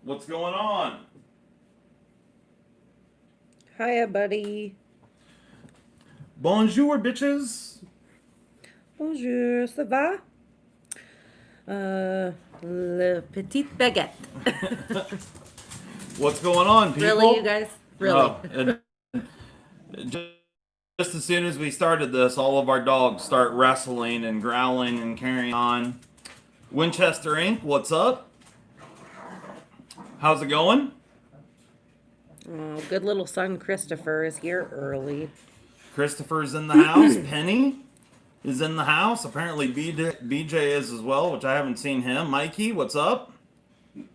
What's going on? Hiya, buddy. Bonjour, bitches. Bonjour, ça va? Le petite baguette. What's going on, Really, you people? guys? Really? Oh, and just as soon as we started this, all of our dogs start wrestling and growling and carrying on. Winchester Inc., what's up? How's it going? Oh, good little son Christopher is here early. Christopher's in the house. Penny is in the house. Apparently, BJ is as well, which I haven't seen him. Mikey, what's up? Doing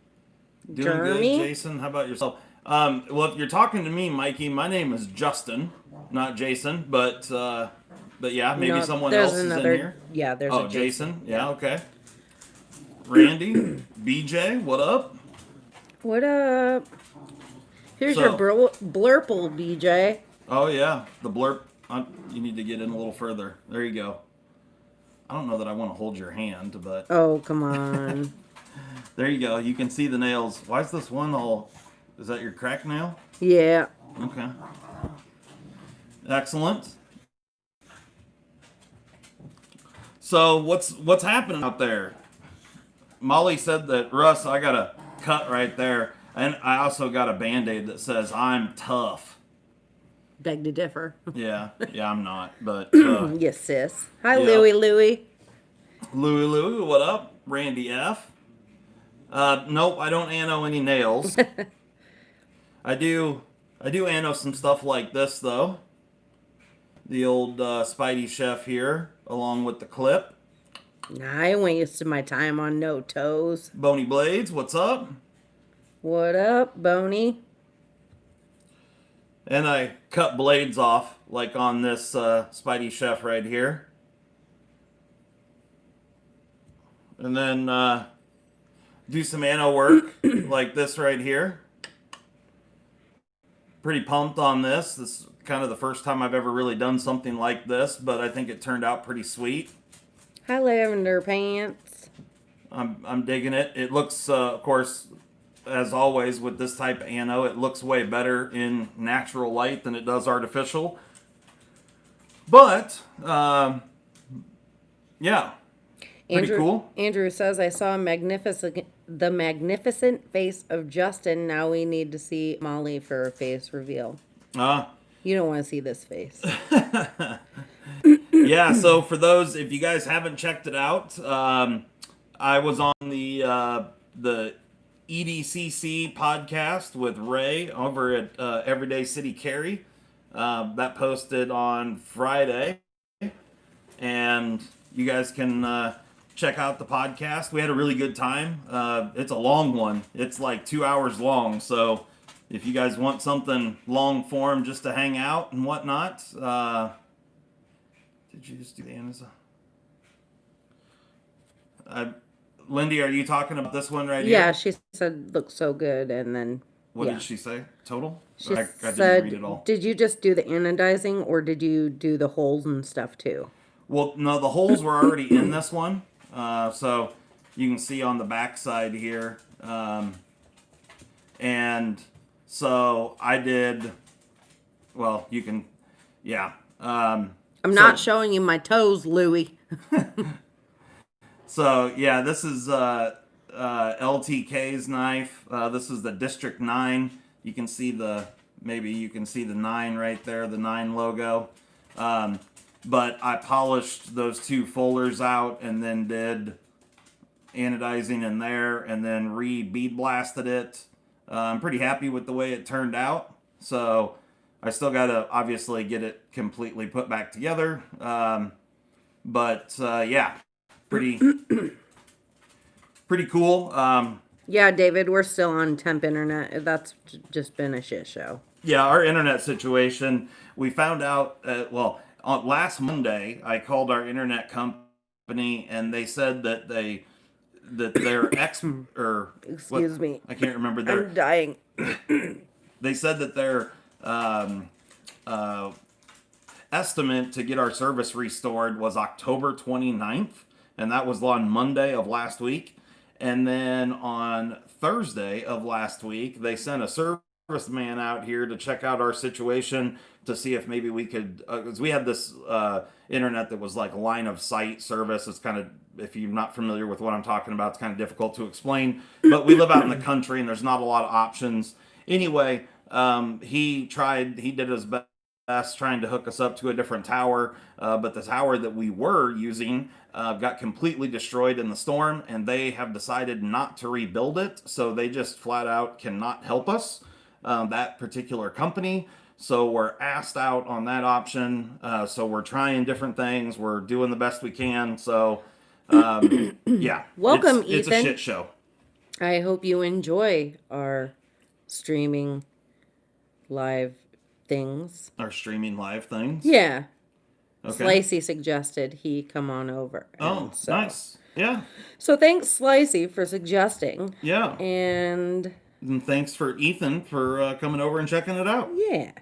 good, Jeremy? Jason. How about yourself? Well, if you're talking to me, Mikey, my name is Justin, not Jason, but yeah, maybe No, someone there's else is in another. here. Yeah, there's a Oh, Jason. Jason. Yeah, okay. Randy, BJ, what up? What up? Here's your So, blurple, BJ. oh yeah, the blurb. You need to get in a little further. There you go. I don't know that I want to hold your hand, but Oh, come on. there you go. You can see the nails. Why is this one all? Is that your crack nail? Yeah. Okay. Excellent. So what's happening out there? Molly said that Russ, I got a cut right there, and I also got a Band-Aid that says I'm tough. Beg to differ. Yeah, I'm not, but Yes, sis. Hi, yeah. Louie. Louie, what up? Randy F. Nope, I don't ano any nails. I do ano some stuff like this though. The old Spidey Chef here, along with the clip. I wasted my time on no toes. Bony Blades, what's up? What up, Boney? And I cut blades off, like on this Spidey Chef right here. And then do some ano work, like this right here. Pretty pumped on this. This is kind of the first time I've ever really done something like this, but I think it turned out pretty sweet. Hi, Lavender Pants. I'm digging it. It looks, of course, as always with this type of ano, it looks way better in natural light than it does artificial. But yeah, pretty cool. Andrew says, I saw the magnificent face of Justin. Now we need to see Molly for a face reveal. Uh, You don't want to see this face. yeah. So for those, if you guys haven't checked it out, I was on the EDCC podcast with Ray over at Everyday City Carry. That posted on Friday, and you guys can check out the podcast. We had a really good time. It's a long one. It's like 2 hours long. So if you guys want something long form just to hang out and whatnot, did you just do the Amazon? Lindy, are you talking about this one right Yeah, here? she said looks so good, and then What yeah, did she say? Total? she I didn't read said, it all. "Did you just do the anodizing, or did you do the holes and stuff too?" Well, no, the holes were already in this one. So you can see on the back side here. And so I did, well, you can, yeah. I'm not showing you my toes, Louie. So yeah, this is LTK's knife. This is the District 9. You can see maybe you can see the 9 right there, the 9 logo. But I polished those two fullers out and then did anodizing in there and then bead blasted it. I'm pretty happy with the way it turned out. So I still got to obviously get it completely put back together. But yeah, pretty pretty cool. Yeah, David, we're still on temp internet. That's just been a shit show. Yeah, our internet situation. We found out. Well, last Monday, I called our internet company, and they said that their or what? Excuse me. I can't remember their. I'm dying. They said that their uh, estimate to get our service restored was October 29th, and that was on Monday of last week. And then on Thursday of last week, they sent a serviceman out here to check out our situation to see if maybe we could, because we had this internet that was like line of sight service. It's kind of, if you're not familiar with what I'm talking about, it's kind of difficult to explain. But we live out in the country and there's not a lot of options. Anyway, he did his best trying to hook us up to a different tower, but the tower that we were using got completely destroyed in the storm, and they have decided not to rebuild it, so they just flat out cannot help us, that particular company. So we're asked out on that option. So we're trying different things. We're doing the best we can. So, yeah. Welcome, it's Ethan. a shit show. I hope you enjoy our streaming live things. Our streaming live things. Yeah. Okay. Slicey suggested he come on over. Oh, nice. Yeah. So thanks, Slicey, for suggesting. Yeah. And thanks for Ethan for coming over and checking it out. Yeah.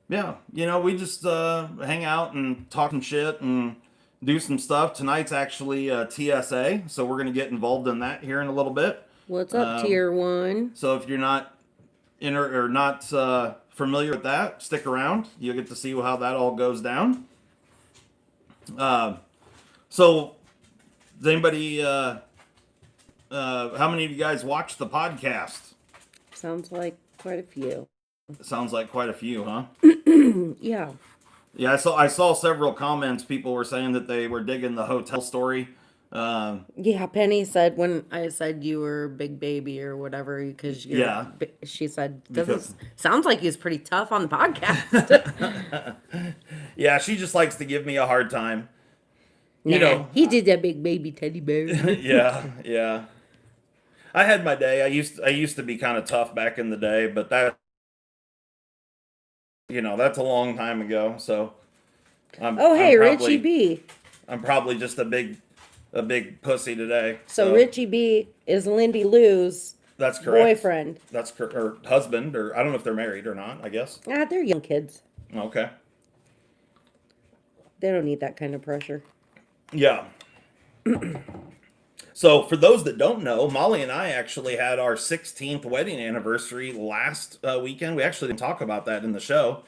Yeah. We just hang out and talk some shit and do some stuff. Tonight's actually TSA, so we're going to get involved in that here in a little bit. What's up, Tier 1? So if you're not familiar with that, stick around. You'll get to see how that all goes down. So, does anybody, how many of you guys watch the podcast? Sounds like quite a few. Sounds like quite a few, huh? Yeah. Yeah, I saw several comments. People were saying that they were digging the hotel story. Yeah, Penny said when I said you were big baby or whatever, because she said, sounds like he was pretty tough on the podcast. Yeah, she just likes to give me a hard time. He did that big baby teddy bear. Yeah. I had my day. I used to be kind of tough back in the day, but that's a long time ago. So, Richie B. I'm probably just a big pussy today. So Richie B is Lindy Lou's that's correct. Boyfriend. That's correct. Or husband, or I don't know if they're married or not, I guess. They're young kids. Okay. They don't need that kind of pressure. Yeah. So for those that don't know, Molly and I actually had our 16th wedding anniversary last weekend. We actually didn't talk about that in the show.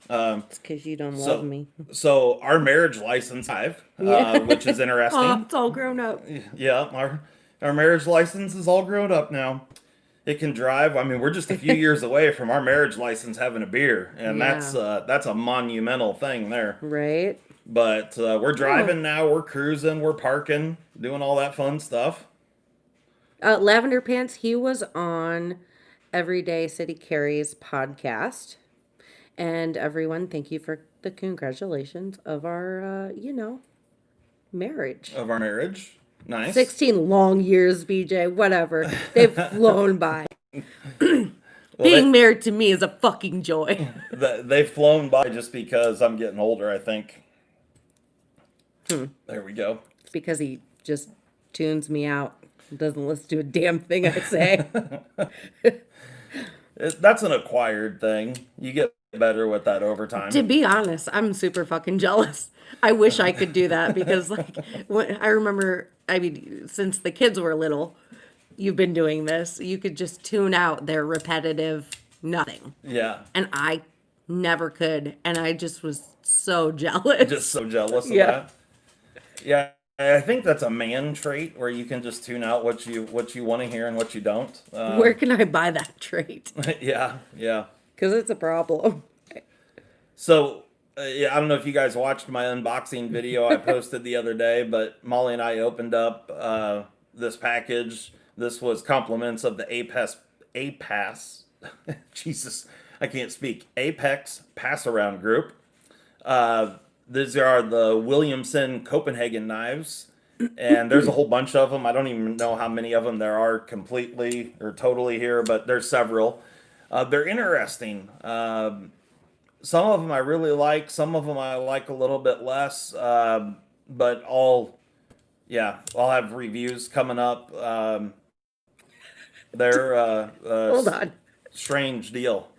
It's because you don't love me. So our marriage license which is interesting. Oh, it's all grown up. Yeah, our marriage license is all grown up now. It can drive. I mean, we're just a few years away from our marriage license having a beer, and that's a monumental thing there. Right. But we're driving now. We're cruising. We're parking, doing all that fun stuff. Lavender Pants, he was on Everyday City Carrie's podcast. And everyone, thank you for the congratulations of our, marriage. Of our marriage. Nice. 16 long years, BJ. Whatever. They've flown by. Being married to me is a fucking joy. They've flown by just because I'm getting older, I think. There we go. It's because he just tunes me out. Doesn't listen to a damn thing I say. That's an acquired thing. You get better with that over time. To be honest, I'm super fucking jealous. I wish I could do that because, I remember, since the kids were little, you've been doing this. You could just tune out their repetitive nothing. Yeah. And I never could. And I just was so jealous. Just so jealous of that. Yeah. I think that's a man trait where you can just tune out what you want to hear and what you don't. Where can I buy that trait? Yeah. Because it's a problem. So, I don't know if you guys watched my unboxing video I posted the other day, but Molly and I opened up this package. This was compliments of the Apex. Jesus, I can't speak. Apex Pass-Around Group. These are the Williamson Copenhagen knives, and there's a whole bunch of them. I don't even know how many of them there are completely or totally here, but there's several. They're interesting. Some of them I really like. Some of them I like a little bit less. But I'll have reviews coming up. They're Hold on. Strange deal.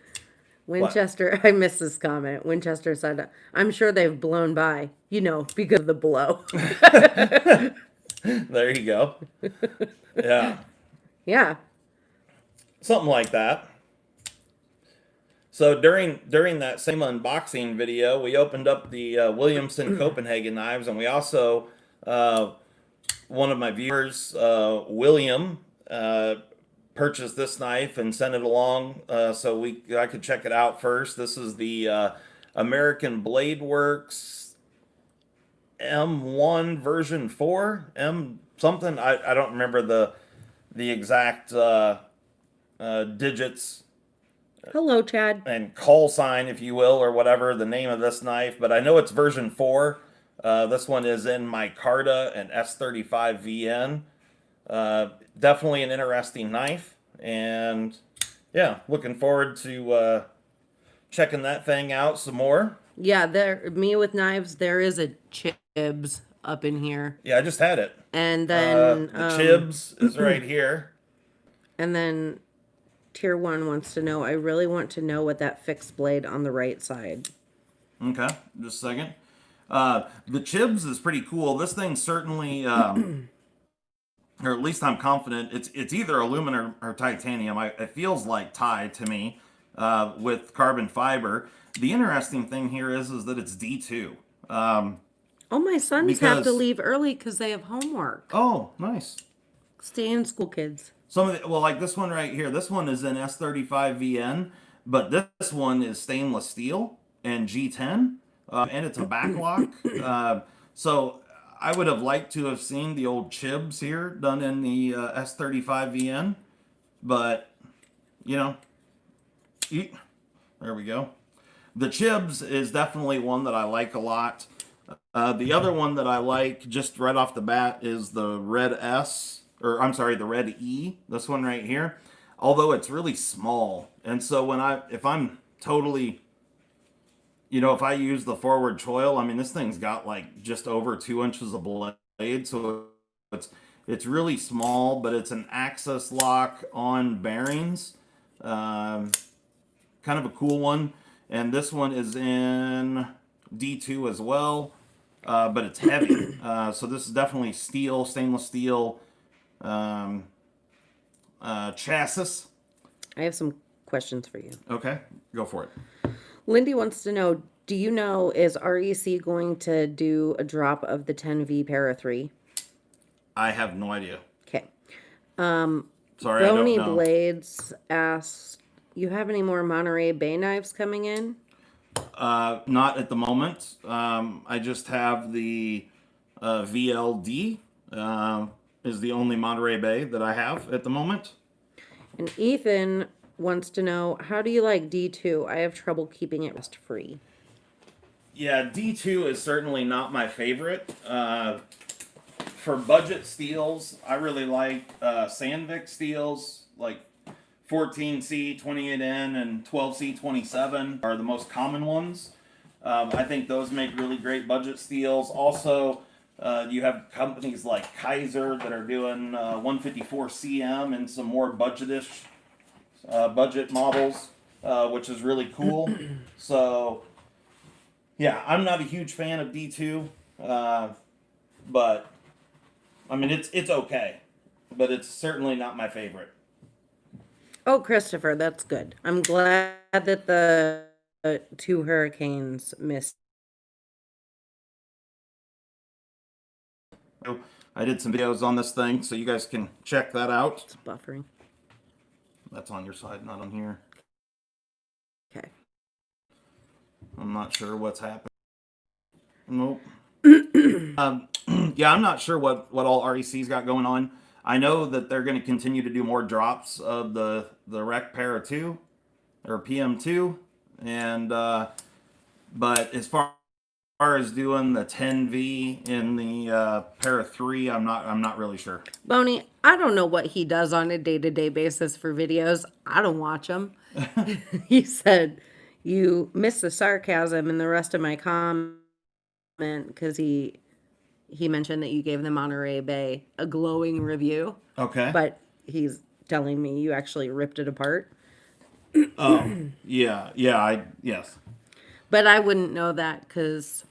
Winchester, what? I missed this comment. Winchester said, I'm sure they've blown by, because of the blow. There you go. Yeah, Yeah. something like that. So during that same unboxing video, we opened up the Williamson Copenhagen knives, and we also uh, one of my viewers, William, purchased this knife and sent it along so I could check it out first. This is the American Blade Works M1 version 4 M something. I don't remember the exact digits Hello, Chad. and call sign, if you will, or whatever the name of this knife, but I know it's version 4. This one is in micarta and S35 VN. Definitely an interesting knife, and yeah, looking forward to checking that thing out some more. Yeah, me with knives, there is a Chibs up in here. Yeah, I just had it. And then The Chibs is right here. and then Tier 1 wants to know, I really want to know what that fixed blade on the right side. Okay, just a second. The Chibs is pretty cool. This thing certainly, or at least I'm confident, it's either aluminum or titanium. It feels like tie to me with carbon fiber. The interesting thing here is that it's D2. Oh, my sons have to Because- leave early because they have homework. Oh, nice. Stay in school, kids. Some of the, well, like this one right here. This one is in S35 VN, but this one is stainless steel and G10, and it's a backlock. So I would have liked to have seen the old Chibs here done in the S35 VN, but you know, there we go. The Chibs is definitely one that I like a lot. The other one that I like just right off the bat is the Red S, or I'm sorry, the Red E. This one right here. Although it's really small, and so if I'm totally, if I use the forward choil, I mean this thing's got like just over 2 inches of blade, so it's really small, but it's an axis lock on bearings. Kind of a cool one, and this one is in D2 as well. But it's heavy. So this is definitely steel, stainless steel chassis. I have some questions for you. Okay, go for it. Lindy wants to know, do you know, is REC going to do a drop of the 10V Para 3? I have no idea. Okay. Sorry, I don't Brony know. Blades asked, you have any more Monterey Bay knives coming in? Not at the moment. I just have the VLD. Is the only Monterey Bay that I have at the moment. And Ethan wants to know, how do you like D2? I have trouble keeping it rust free. Yeah, D2 is certainly not my favorite. For budget steels, I really like Sandvik steels, like 14C, 28N, and 12C, 27 are the most common ones. I think those make really great budget steels. Also, you have companies like Kaiser that are doing 154 CM and some more budgetish budget models, which is really cool. So, yeah, I'm not a huge fan of D2, but I mean it's okay, but it's certainly not my favorite. Oh, Christopher, that's good. I'm glad that the 2 hurricanes missed. I did some videos on this thing, so you guys can check that out. It's buffering. That's on your side, not on here. Okay. I'm not sure what's happening. Nope. Yeah, I'm not sure what all REC's got going on. I know that they're going to continue to do more drops of the Rec Para 2 or PM2, and but as far as doing the 10V in the Para 3, I'm not really sure. Boney, I don't know what he does on a day-to-day basis for videos. I don't watch them. He said, you missed the sarcasm in the rest of my comment because he mentioned that you gave the Monterey Bay a glowing review. Okay. But he's telling me you actually ripped it apart. Oh, yeah, yes. But I wouldn't know that because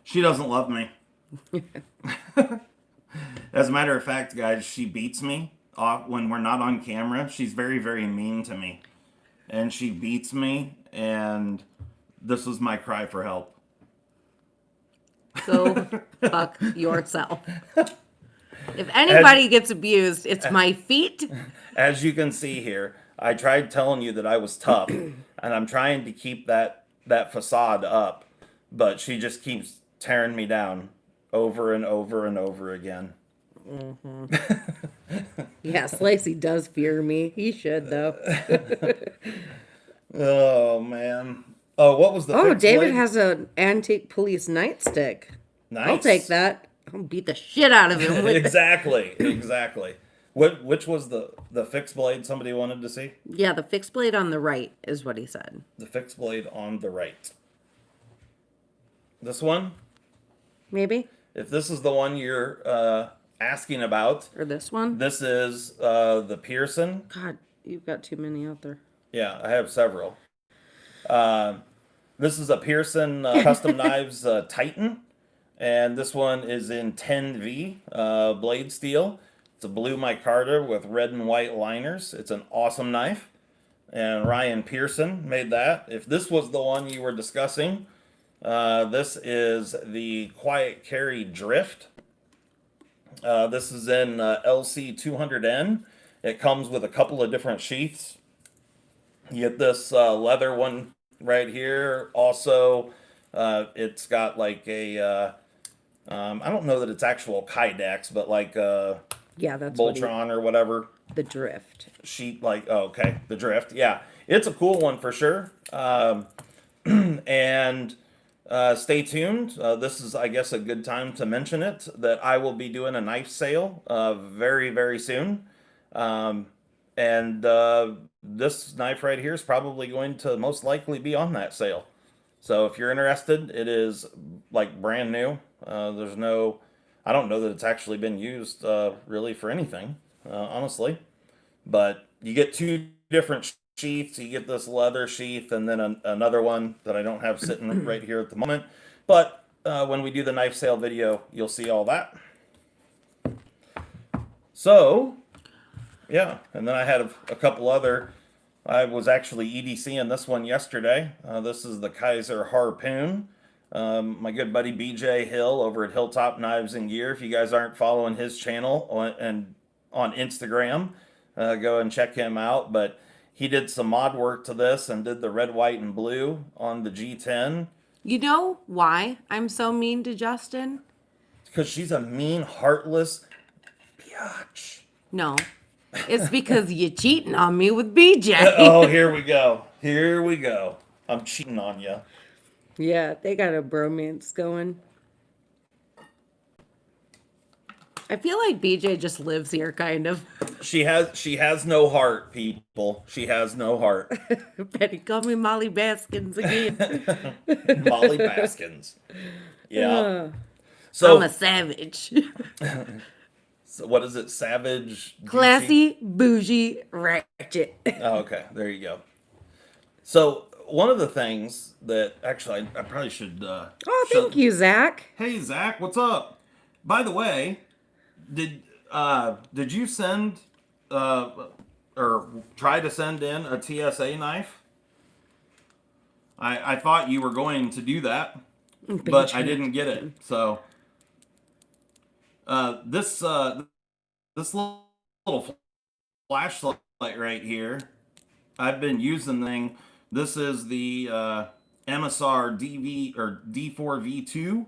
She doesn't love me. As a matter of fact, guys, she beats me off when we're not on camera. She's very, very mean to me. And she beats me, and this was my cry for help. Go fuck yourself. If anybody gets abused, it's my feet. As you can see here, I tried telling you that I was tough, and I'm trying to keep that facade up, but she just keeps tearing me down over and over and over again. Yeah, Slicey does fear me. He should, though. Oh, man. Oh, what was the Oh, fixed David blade? has an antique police nightstick. Nice. I'll take that. I'll beat the shit out of him with it. Exactly. Which was the fixed blade somebody wanted to see? Yeah, the fixed blade on the right is what he said. The fixed blade on the right. This one? Maybe? If this is the one you're asking about, Or this one? this is the Pearson. God, you've got too many out there. Yeah, I have several. This is a Pearson Custom Knives Titan, and this one is in 10V blade steel. It's a blue micarta with red and white liners. It's an awesome knife, and Ryan Pearson made that. If this was the one you were discussing, this is the Quiet Carry Drift. This is in LC 200N. It comes with a couple of different sheaths. You get this leather one right here. Also, it's got like a, I don't know that it's actual Kydex, but like Yeah, that's Voltron or whatever. the drift. Sheet, like, oh, okay, the Drift. Yeah, it's a cool one for sure. And stay tuned. This is, I guess, a good time to mention it, that I will be doing a knife sale very, very soon. And this knife right here is probably going to most likely be on that sale. So if you're interested, it is like brand new. There's no, I don't know that it's actually been used really for anything, honestly. But you get two different sheaths. You get this leather sheath and then another one that I don't have sitting right here at the moment. But when we do the knife sale video, you'll see all that. So, yeah, and then I had a couple other. I was actually EDCing this one yesterday. This is the Kaiser Harpoon. My good buddy BJ Hill over at Hilltop Knives and Gear. If you guys aren't following his channel on Instagram, go and check him out. But he did some mod work to this and did the red, white, and blue on the G10. You know why I'm so mean to Justin? Because she's a mean, heartless biatch. No. It's because you're cheating on me with BJ. Oh, here we go. Here we go. I'm cheating on you. Yeah, they got a bromance going. I feel like BJ just lives here, kind of. She has no heart, people. She has no heart. Betty, call me Molly Baskins again. Molly Baskins. Yeah. I'm a savage. So what is it? Savage? Classy, bougie, ratchet. Oh, okay. There you go. So one of the things that actually I probably should. Thank you, Zach. Hey, Zach, what's up? By the way, did you send or try to send in a TSA knife? I thought you were going to do that, but I didn't get it. So this little flashlight right here, I've been using the thing. This is the MSR DV or D4V2,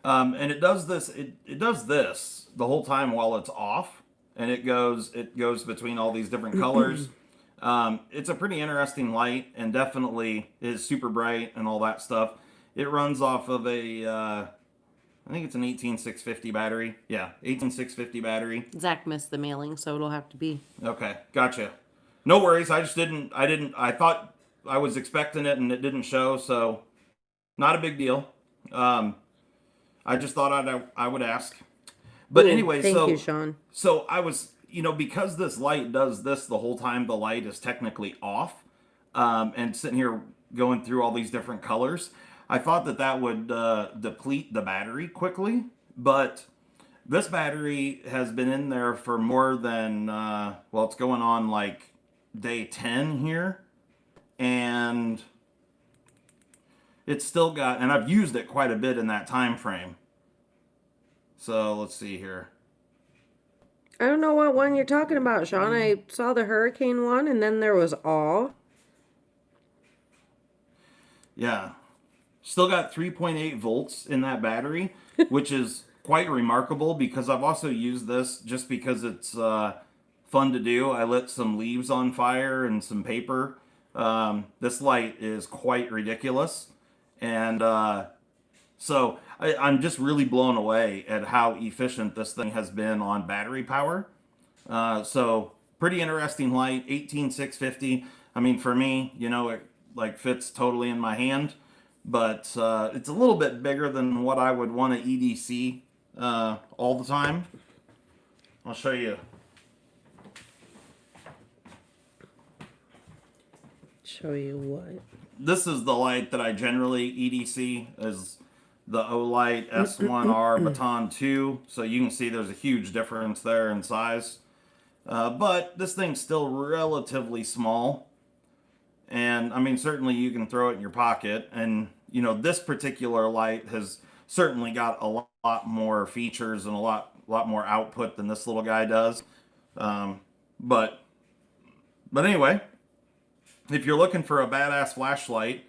and it does this. It does this the whole time while it's off, and it goes between all these different colors. It's a pretty interesting light, and definitely is super bright and all that stuff. It runs off of a I think it's an 18650 battery. Yeah, 18650 battery. Zach missed the mailing, so it'll have to be. Okay, gotcha. No worries. I thought I was expecting it and it didn't show, so not a big deal. I just thought I would ask. But anyway, thank you, Sean. So I was, because this light does this the whole time the light is technically off, and sitting here going through all these different colors, I thought that would deplete the battery quickly, but This battery has been in there for more than, well, it's going on like day 10 here. And it's still got, and I've used it quite a bit in that time frame. So let's see here. I don't know what one you're talking about, Sean. I saw the hurricane one, and then there was awe. Yeah. Still got 3.8 volts in that battery, which is quite remarkable because I've also used this just because it's fun to do. I lit some leaves on fire and some paper. This light is quite ridiculous. And so I'm just really blown away at how efficient this thing has been on battery power. So pretty interesting light, 18650. I mean, for me, it like fits totally in my hand, but it's a little bit bigger than what I would want to EDC all the time. I'll show you. Show you what? This is the light that I generally EDC is the Olight S1R Baton 2. So you can see there's a huge difference there in size. But this thing's still relatively small. And I mean, certainly you can throw it in your pocket. And, this particular light has certainly got a lot more features and a lot more output than this little guy does. But anyway, if you're looking for a badass flashlight,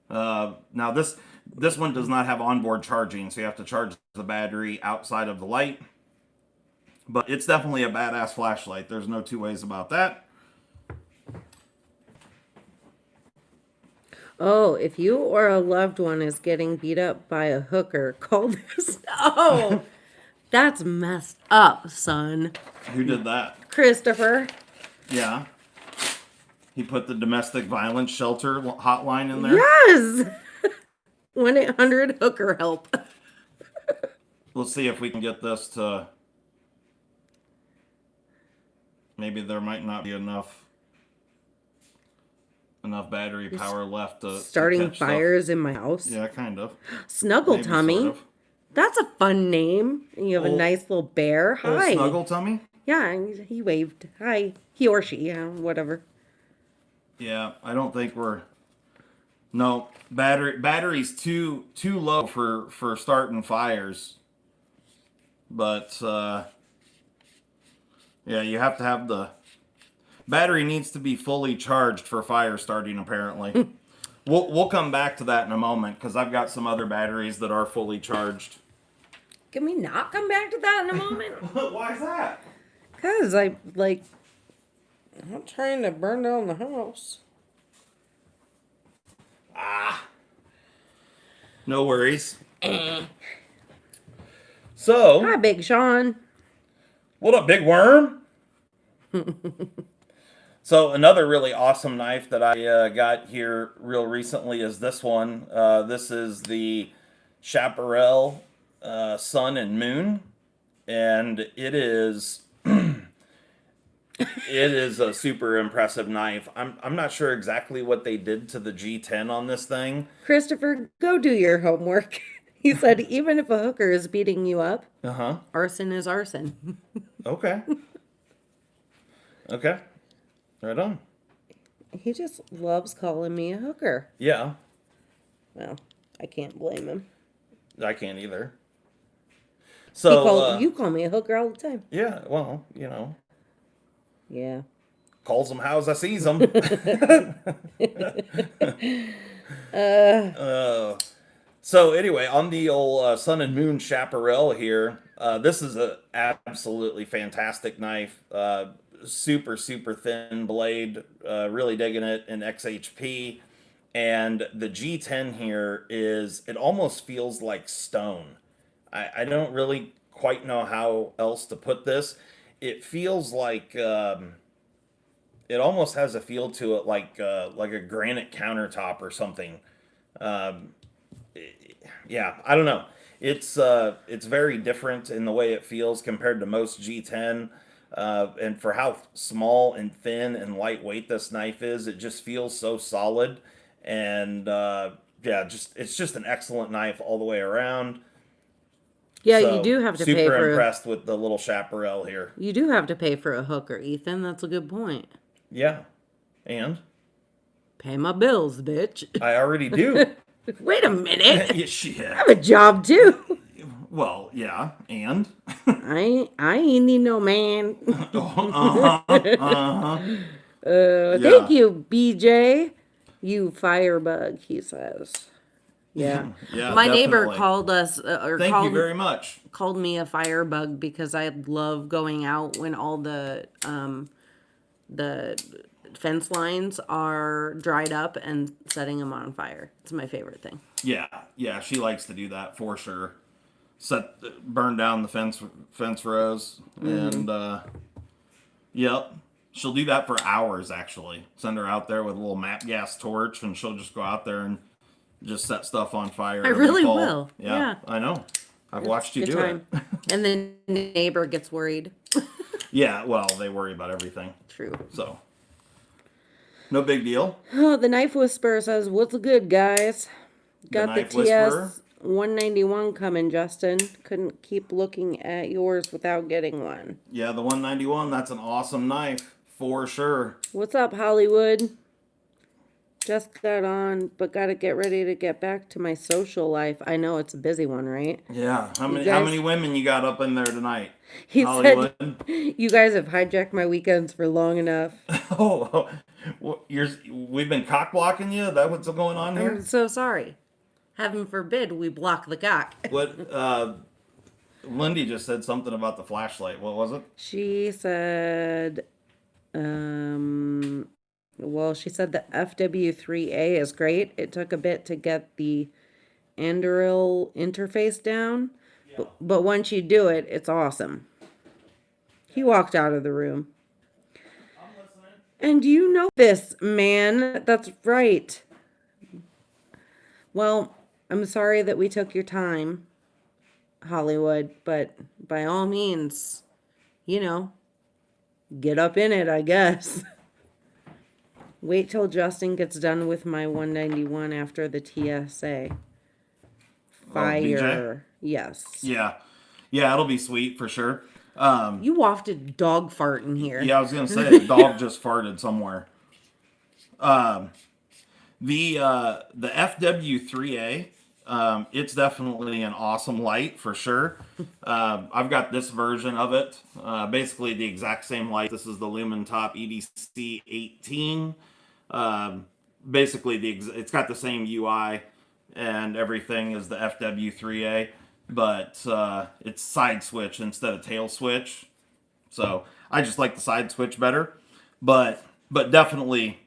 now this one does not have onboard charging, so you have to charge the battery outside of the light. But it's definitely a badass flashlight. There's no two ways about that. Oh, if you or a loved one is getting beat up by a hooker, call this. Oh, that's messed up, son. Who did that? Christopher. Yeah. He put the domestic violence shelter hotline in there. Yes. 1-800 hooker help. Let's see if we can get this to. Maybe there might not be enough battery power left to Starting catch fires stuff. in my house. Yeah, kind of. Snuggle Maybe, Tummy. sort of. That's a fun name. And you have a nice little bear. Hi. Snuggle Tummy? Yeah, he waved. Hi. He or she, whatever. Yeah, I don't think we're. No, battery's too low for starting fires. But yeah, you have to have the battery needs to be fully charged for fire starting. Apparently, we'll come back to that in a moment because I've got some other batteries that are fully charged. Can we not come back to that in a moment? Why is that? Because I'm not trying to burn down the house. No worries. So, Hi, Big Sean. what up, big worm? So another really awesome knife that I got here real recently is this one. This is the Chaparral Sun and Moon, and it is it is a super impressive knife. I'm not sure exactly what they did to the G10 on this thing. Christopher, go do your homework. He said, even if a hooker is beating you up, arson is arson. Okay. Okay. Right on. He just loves calling me a hooker. Yeah. Well, I can't blame him. I can't either. So You call me a hooker all the time. yeah, well, Yeah. calls them how's I sees them. So anyway, on the old Sun and Moon Chaparral here, this is a absolutely fantastic knife. Super thin blade. Really digging it in XHP. And the G10 here it almost feels like stone. I don't really quite know how else to put this. It feels like it almost has a feel to it like a granite countertop or something. Yeah, I don't know. It's very different in the way it feels compared to most G10. And for how small and thin and lightweight this knife is, it just feels so solid. And yeah, it's just an excellent knife all the way around. Yeah, you So do have to pay super for impressed with the little chaparral here. you do have to pay for a hooker, Ethan. That's a good point. Yeah, and Pay my bills, bitch. I already do. Wait a minute. Yeah, I have a job too. well, yeah, and I ain't need no man. uh-huh. Thank Yeah, you, BJ. You firebug, he says. Yeah. yeah, My neighbor definitely. called us or Thank you very much. called me a firebug because I love going out when all the fence lines are dried up and setting them on fire. It's my favorite thing. Yeah, yeah, she likes to do that for sure. Burn down the fence rows, and yep, she'll do that for hours. Actually, send her out there with a little map gas torch, and she'll just go out there and just set stuff on fire. I It'll be really fall. will. Yeah, Yeah. I know. I've watched you Good do time. it. And then the neighbor gets worried. Yeah, well, they worry about everything, True. so no big deal. Oh, the knife whisperer says, "What's good, guys? Got the Knife Whisperer. TS 191 coming, Justin. Couldn't keep looking at yours without getting one. Yeah, the 191. That's an awesome knife for sure. What's up, Hollywood? Just got on, but gotta get ready to get back to my social life. I know it's a busy one, right? Yeah, how You how guys- many women you got up in there tonight? He Hollywood. said, "You guys have hijacked my weekends for long enough." Oh, well, we've been cock blocking you. Is that what's going on I'm here? so sorry. Heaven forbid we block the cock. What? Lindy just said something about the flashlight. What was it? She said, well, she said the FW3A is great. It took a bit to get the Anduril interface down, but once you do it, it's awesome. He walked out of the room. I'm listening. And you know this, man. That's right. Well, I'm sorry that we took your time, Hollywood, but by all means, get up in it, I guess. Wait till Justin gets done with my 191 after the TSA. Fire. Yes. Yeah, it'll be sweet for sure. You wafted dog fart in here. Yeah, I was gonna say a dog just farted somewhere. The FW3A, it's definitely an awesome light for sure. I've got this version of it, basically the exact same light. This is the Lumen Top EDC 18. Basically, it's got the same UI and everything as the FW3A, but it's side switch instead of tail switch. So I just like the side switch better, but definitely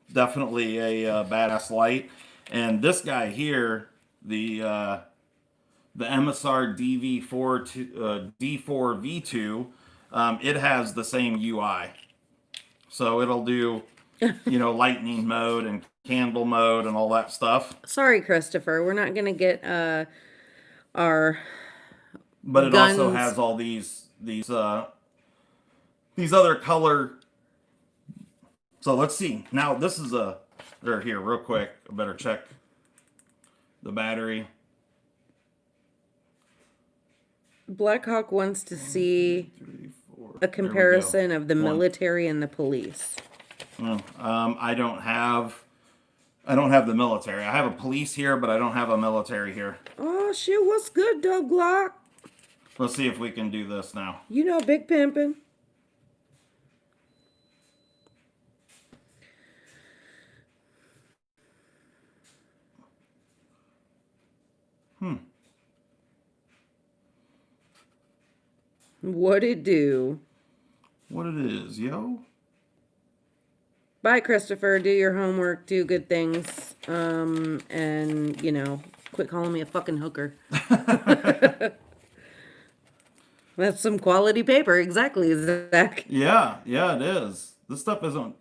a badass light. And this guy here, the MSR D4V2, it has the same UI, so it'll do lightning mode and candle mode and all that stuff. Sorry, Christopher. We're not going to get our But it guns. also has all these other color. So let's see. Now this is they're here real quick. I better check the battery. Blackhawk wants to see 3, 4. a There we comparison go. of the One. military and the police. I don't have the military. I have a police here, but I don't have a military here. Oh, shit. What's good, Doug Glock? Let's see if we can do this now. You know, big pimpin'. What it do? What it is, yo? Bye, Christopher. Do your homework. Do good things. And, quit calling me a fucking hooker. That's some quality paper. Exactly, Zach. Yeah, it is. This stuff isn't.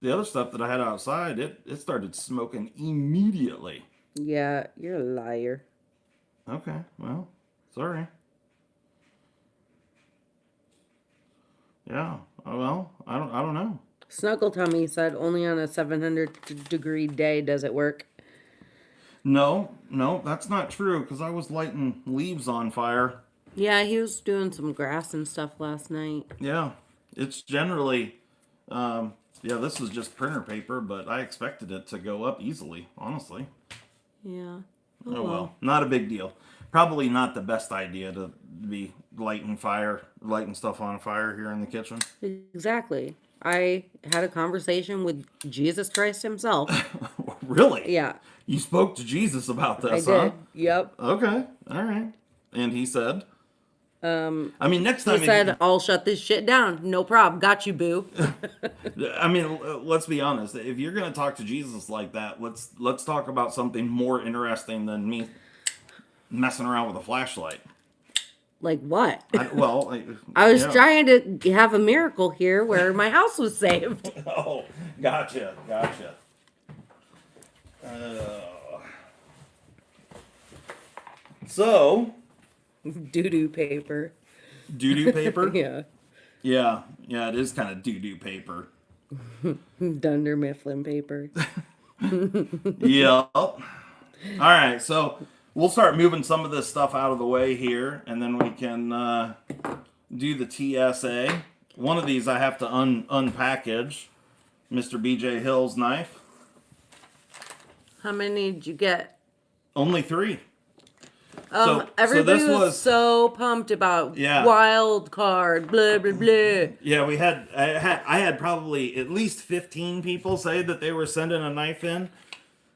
The other stuff that I had outside, it started smoking immediately. Yeah, you're a liar. Okay, well, sorry. Yeah, well, I don't know. Snuggle Tummy said only on a 700 degree day does it work. No, that's not true because I was lighting leaves on fire. Yeah, he was doing some grass and stuff last night. Yeah, it's generally, um, yeah, this is just printer paper, but I expected it to go up easily, honestly. Yeah. Oh well, not a big deal. Probably not the best idea to be lighting stuff on fire here in the kitchen. Exactly. I had a conversation with Jesus Christ himself. Really? Yeah, You spoke to Jesus about I this, huh? did. Yep. Okay, all right. And he said, I mean, next He time, said, "I'll shut this shit down. No problem. Got you, boo." I mean, let's be honest. If you're gonna talk to Jesus like that, let's talk about something more interesting than me messing around with a flashlight. Like what? I was yeah. trying to have a miracle here where my house was saved. Oh, gotcha. So, Doo-doo paper. doo-doo paper? Yeah. Yeah, it is kind of doo-doo paper. Dunder Mifflin paper. Yep. All right, so we'll start moving some of this stuff out of the way here, and then we can do the TSA. One of these I have to unpackage. Mr. BJ Hill's knife. How many did you get? Only 3. Everybody this was so pumped about wild card, blah blah blah. Yeah, I had probably at least 15 people say that they were sending a knife in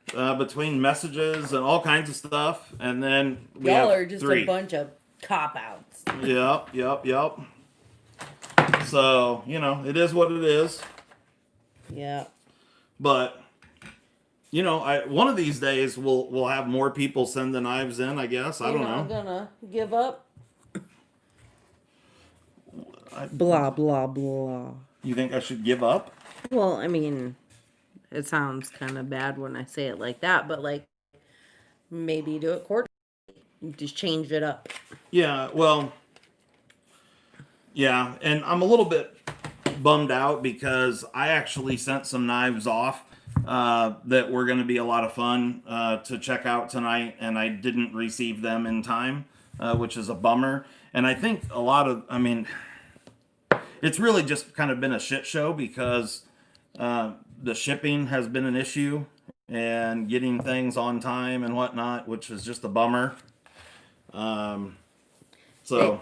between messages and all kinds of stuff, and then Y'all are just 3. a bunch of cop outs. Yep. So it is what it is. Yeah. But one of these days we'll have more people send the knives in. I guess I don't know. You're not gonna give up. Blah blah blah. You think I should give up? Well, I mean, it sounds kind of bad when I say it like that, but like maybe do it quarterly. Just change it up. Yeah. Well. Yeah, and I'm a little bit bummed out because I actually sent some knives off that were going to be a lot of fun to check out tonight, and I didn't receive them in time, which is a bummer. And I think it's really just kind of been a shit show because the shipping has been an issue and getting things on time and whatnot, which is just a bummer.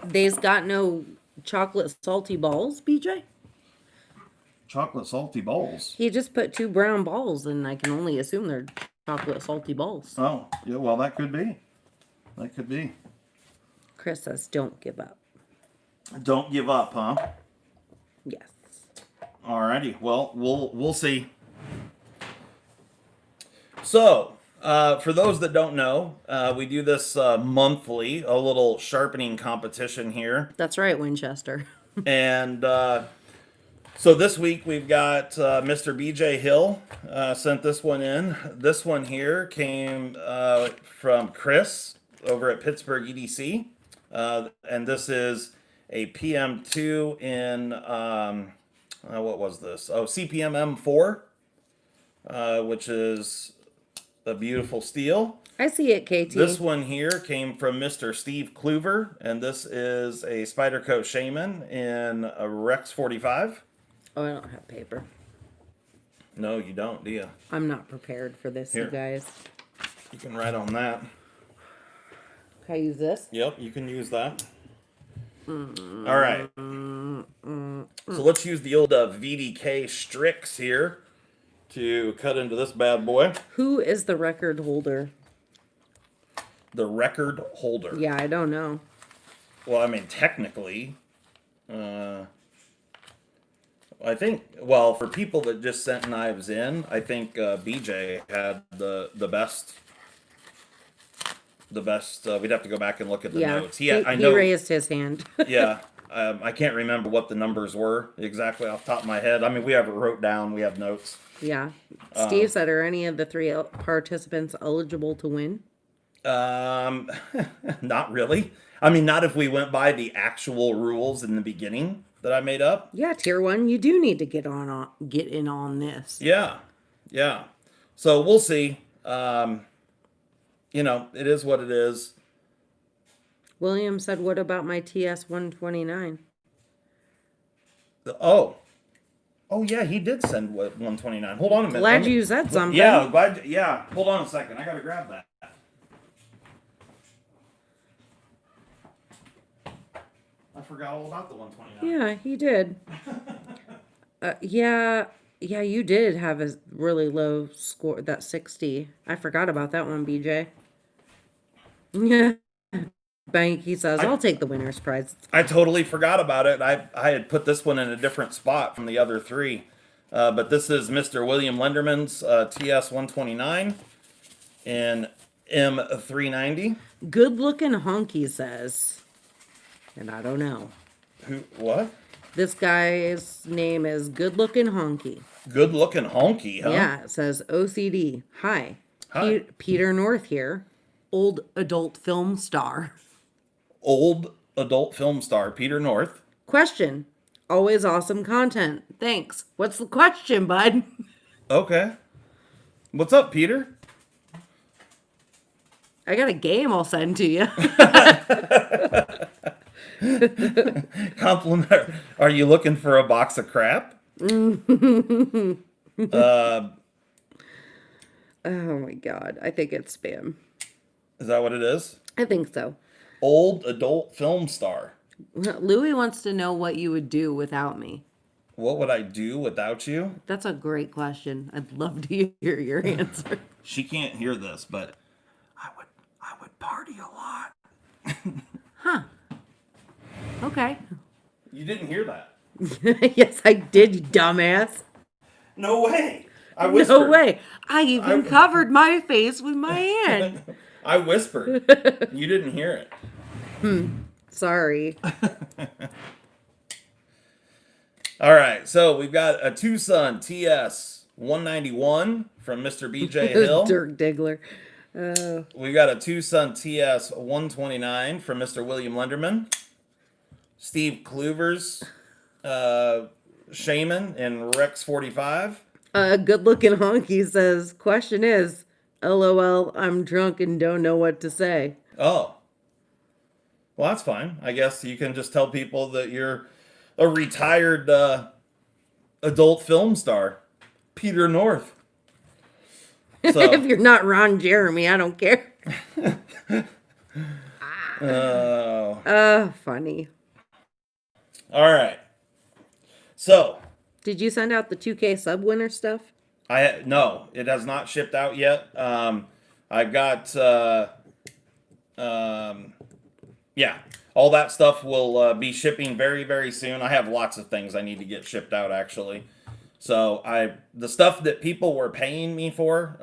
They's got no chocolate salty balls, BJ? Chocolate salty balls? He just put 2 brown balls, and I can only assume they're chocolate salty balls. Oh, yeah, well, that could be. Chris says, don't give up. Don't give up, huh? Yes. Alrighty, well, we'll see. So, for those that don't know, we do this monthly, a little sharpening competition here. That's right, Winchester. And so this week we've got Mr. BJ Hill sent this one in. This one here came from Chris over at Pittsburgh EDC. And this is a PM2 in, what was this? Oh, CPM M4, which is a beautiful steel. I see it, KT. This one here came from Mr. Steve Kluver, and this is a Spyderco Shaman in a Rex 45. Oh, I don't have paper. No, you don't, do you? I'm not prepared for this, Here. you guys. You can write on that. Can I use this? Yep, you can use that. All right. So let's use the old VDK Strix here to cut into this bad boy. Who is the record holder? The record holder. Yeah, I don't know. Well, I mean, technically, I think, well, for people that just sent knives in, I think BJ had the best. We'd have to go back and look at the notes. He raised his hand. Yeah. I can't remember what the numbers were exactly off the top of my head. I mean, we have it wrote down. We have notes. Yeah. Steve said, are any of the 3 participants eligible to win? Not really. I mean, not if we went by the actual rules in the beginning that I made up. Yeah, tier 1, you do need to get in on this. Yeah. So we'll see. it is what it is. William said, "What about my TS 129?" Oh, oh yeah, he did send 129. Hold on a minute. Glad you said something. Yeah, glad. Yeah, hold on a second. I gotta grab that. I forgot all about the 129. Yeah, he did. Yeah, yeah, you did have a really low score, that 60. I forgot about that one, BJ. Yeah. Bank, he says, I I'll take the winner's prize. I totally forgot about it. I had put this one in a different spot from the other three, but this is Mr. William Lenderman's TS 129 and M 390. Good looking honky says, and I don't know. Who? What? This guy's name is Good Looking Honky. Good looking honky, huh? Yeah, it says OCD. Hi. Hi. Peter North here, old adult film star. Old adult film star Peter North. Question. Always awesome content. Thanks. What's the question, bud? Okay. What's up, Peter? I got a game I'll send to you. Compliment. Are you looking for a box of crap? Oh my god. I think it's spam. Is that what it is? I think so. Old adult film star. Louie wants to know what you would do without me. What would I do without you? That's a great question. I'd love to hear your answer. She can't hear this, but I would party a lot. Huh. Okay. You didn't hear that? Yes, I did, you dumbass. No way. I whispered. No way. I even covered my face with my hand. I whispered. You didn't hear it. Sorry. All right, so we've got a Tucson TS 191 from Mr. BJ Hill. Dirk Diggler. We've got a Tucson TS 129 from Mr. William Lenderman. Steve Kluver's Shaman and Rex 45. Good looking honky says, question is, LOL, I'm drunk and don't know what to say. Oh. Well, that's fine. I guess you can just tell people that you're a retired adult film star, Peter North. So, If you're not Ron Jeremy, I don't care. Funny. All right. So, Did you send out the 2K sub winner stuff? no, it has not shipped out yet. I got yeah, all that stuff will be shipping very, very soon. I have lots of things I need to get shipped out actually. So the stuff that people were paying me for,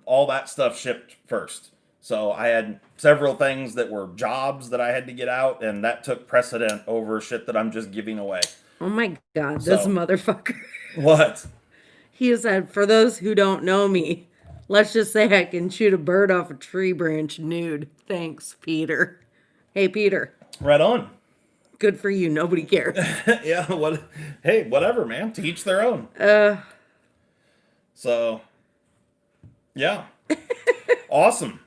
all that stuff shipped first. So I had several things that were jobs that I had to get out, and that took precedent over shit that I'm just giving away. Oh my god, this So- motherfucker. What? He said, for those who don't know me, let's just say I can shoot a bird off a tree branch nude. Thanks, Peter. Hey, Peter. Right on. Good for you. Nobody cares. Yeah, what? Hey, whatever, man. To each their own. So, yeah. Awesome.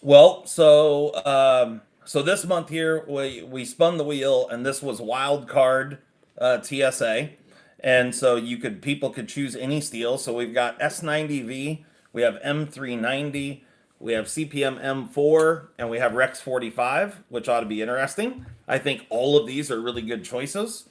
Well, so this month here we spun the wheel, and this was wild card TSA, and so people could choose any steel. So we've got S90V, we have M390, we have CPM M4, and we have Rex 45, which ought to be interesting. I think all of these are really good choices.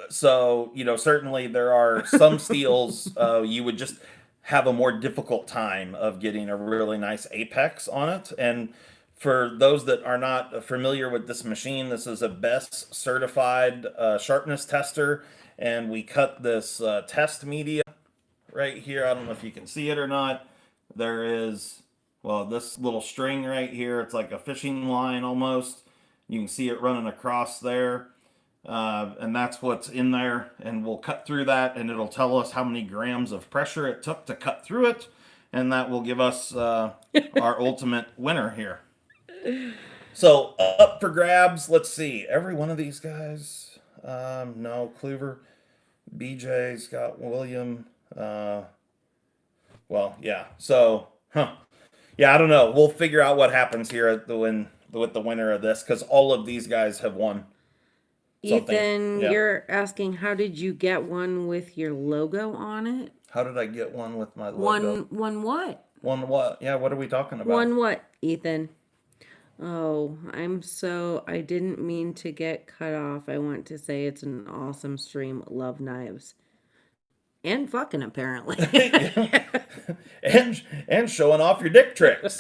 So, certainly there are some steels you would just have a more difficult time of getting a really nice apex on it. And for those that are not familiar with this machine, this is a BESS certified sharpness tester. And we cut this test media right here. I don't know if you can see it or not. There is, this little string right here. It's like a fishing line almost. You can see it running across there. And that's what's in there. And we'll cut through that, and it'll tell us how many grams of pressure it took to cut through it. And that will give us our ultimate winner here. So up for grabs. Let's see. Every one of these guys. No, Kluver. BJ's got William. Yeah. So Huh. Yeah, I don't know. We'll figure out what happens here at the with the winner of this because all of these guys have won something. Ethan, Yeah. you're asking how did you get one with your logo on it? How did I get one with my logo? One what? One what? Yeah, what are we talking about? One what, Ethan? Oh, I didn't mean to get cut off. I want to say it's an awesome stream. Love knives. And fucking apparently. and showing off your dick tricks.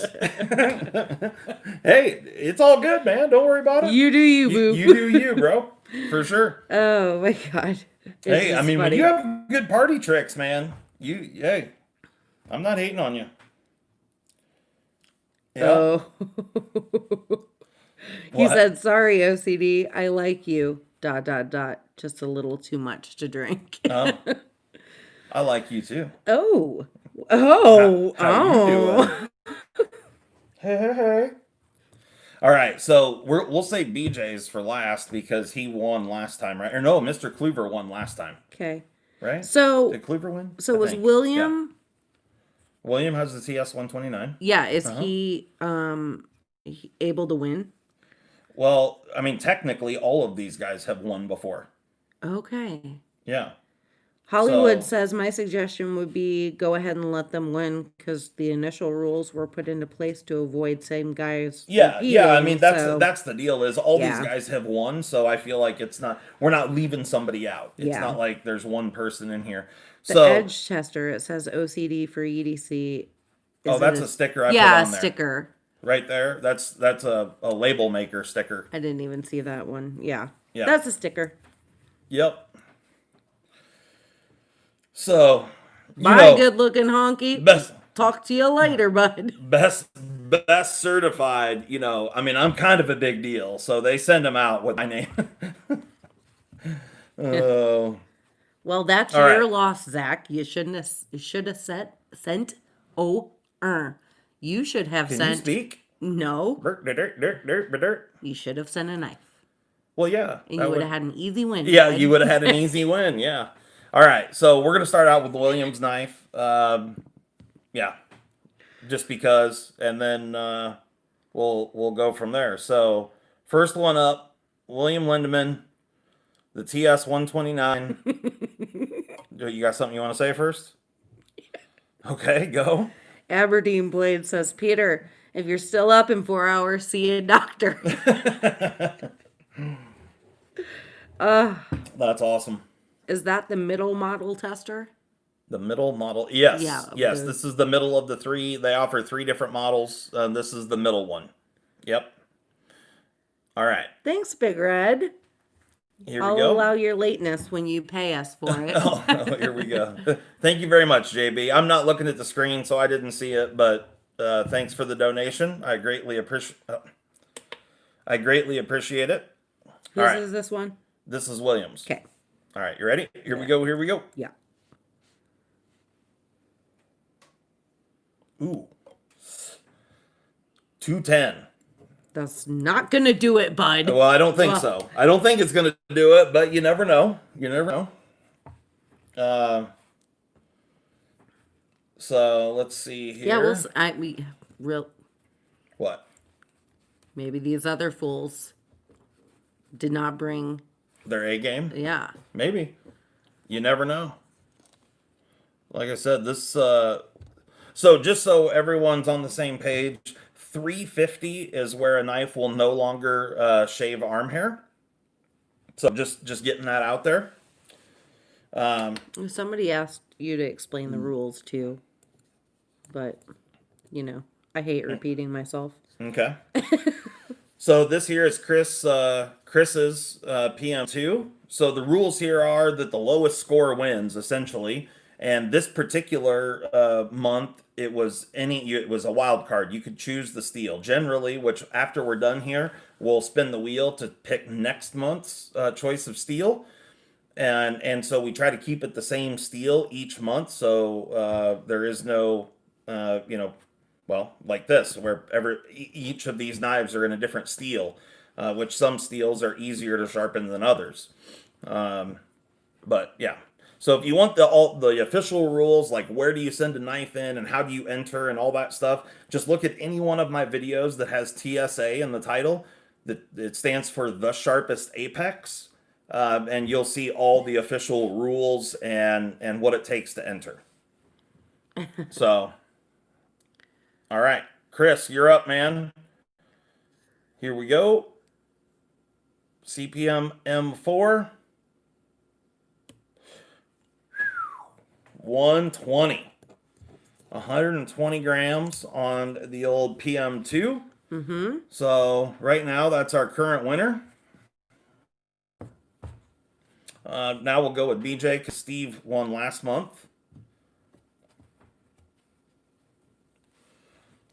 Hey, it's all good, man. Don't worry about it. You do you, boo. You do you, bro. For sure. Oh my god. Hey, I mean, when funny. you have good party tricks, man, hey, I'm not hating on you. Yeah. Oh. He What? said, sorry, OCD. I like you. ... Just a little too much to drink. Oh, I like you too. Oh. Oh. How you doing? Hey. All right, so we'll say BJ's for last because he won last time, right? Or no, Mr. Kluver won last time, Okay. right? So Did Kluver win? so I was think. William? Yeah. William has the TS 129. Yeah, is he able to win? Well, I mean, technically, all of these guys have won before. Okay. Yeah. Hollywood So- says my suggestion would be go ahead and let them win because the initial rules were put into place to avoid same guys. Yeah, I repeating, mean, so- that's the deal. Is all Yeah. these guys have won, so I feel like we're not leaving somebody out. It's Yeah. not like there's one person in here. The So, edge tester, it says OCD for EDC. oh, Is that's it a sticker I yeah, put a on there. sticker. Right there. That's a label maker sticker. I didn't even see that one. Yeah. Yeah. That's a sticker. Yep. So, Bye, good looking honky. best Talk to you later, bud. best certified. I mean, I'm kind of a big deal, so they send them out with my name. Oh. Well, that's All your right. loss, Zach. You should have sent You should have Can sent you speak? no. Dirt. You should have sent a knife. Well, yeah. And that you would would- have had an easy win. Yeah, bud. you would have had an easy win. Yeah. All right. So we're gonna start out with Williams knife. Yeah. Just because, and then we'll go from there. So first one up, William Lindemann, the TS 129. You got something you want to say first? Okay, go. Aberdeen Blade says, Peter, if you're still up in 4 hours, see a doctor. That's awesome. Is that the middle model tester? The middle model. Yes. Yeah, Yes. the- This is the middle of the three. They offer three different models. This is the middle one. Yep. All right. Thanks, Big Red. Here we I'll go. allow your lateness when you pay us for it. Oh, here we go. Thank you very much, JB. I'm not looking at the screen, so I didn't see it, but thanks for the donation. I greatly appreciate it. Whose right. is this one? This is Williams. Okay. All right, you ready? Here we go. Here we go. Yeah. Ooh. 210. That's not going to do it, bud. Well, I don't think so. I don't think it's going to do it, but you never know. You never know. So let's see here. Yeah, What? maybe these other fools did not bring. Their A game? Yeah. Maybe. You never know. Like I said, this. So just so everyone's on the same page, 350 is where a knife will no longer shave arm hair. So just getting that out there. Somebody asked you to explain the rules too, but I hate repeating myself. Okay. So this here is Chris's PM2. So the rules here are that the lowest score wins essentially, and this particular month it was a wild card. You could choose the steel. Generally, which after we're done here, we'll spin the wheel to pick next month's choice of steel. And so we try to keep it the same steel each month, so there is no, well, like this, where each of these knives are in a different steel, which some steels are easier to sharpen than others. But yeah, So if you want the official rules, like where do you send a knife in and how do you enter and all that stuff, just look at any one of my videos that has TSA in the title. That it stands for the Sharpest Apex, and you'll see all the official rules and what it takes to enter. So, all right, Chris, you're up, man. Here we go. CPM M4. 120. 120 grams on the old PM2. Mm-hmm. So right now, that's our current winner. Now we'll go with BJ because Steve won last month.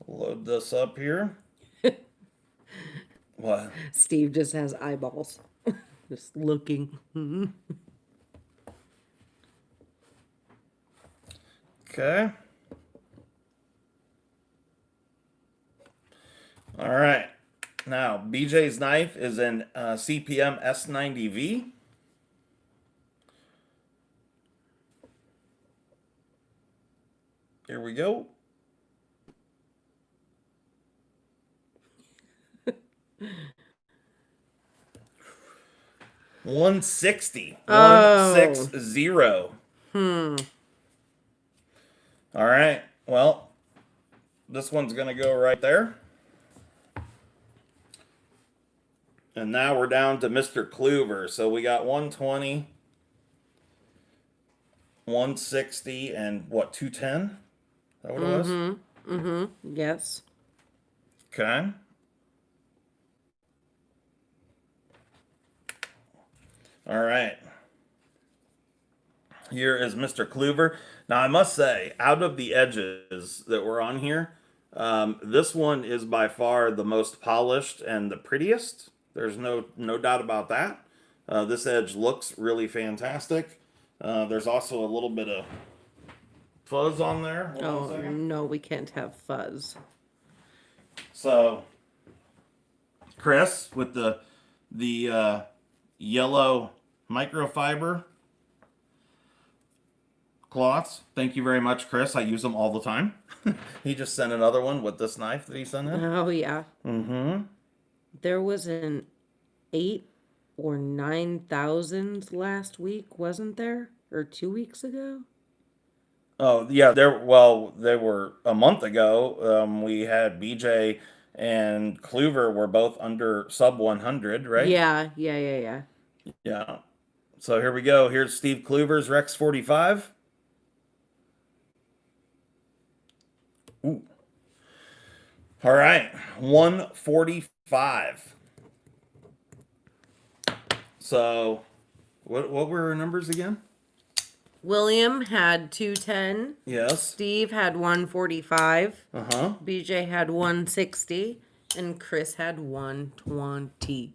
Load this up here. What? Steve just has eyeballs. Just looking. Okay. All right. Now, BJ's knife is in CPM S90V. Here we go. $160. Oh. 160. All right. Well, this one's going to go right there. And now we're down to Mr. Kluver. So we got 120, 160, and what, 210? Is that what it was? Mm-hmm. Yes. Okay. All right. Here is Mr. Kluver. Now, I must say, out of the edges that were on here, this one is by far the most polished and the prettiest. There's no doubt about that. This edge looks really fantastic. There's also a little bit of fuzz on there. Hold on a Oh, second. no, we can't have fuzz. So, Chris, with the yellow microfiber cloths. Thank you very much, Chris. I use them all the time. He just sent another one with this knife that he sent in. Oh, yeah. Mm-hmm. There was an 8 or 9,000 last week, wasn't there? Or 2 weeks ago? Oh, yeah. They were a month ago. We had BJ and Kluver were both under sub 100, right? Yeah. Yeah. So here we go. Here's Steve Kluver's Rex 45. Ooh. All right. 145. So what were our numbers again? William had 210. Yes. Steve had 145. Uh-huh. BJ had 160. And Chris had 120.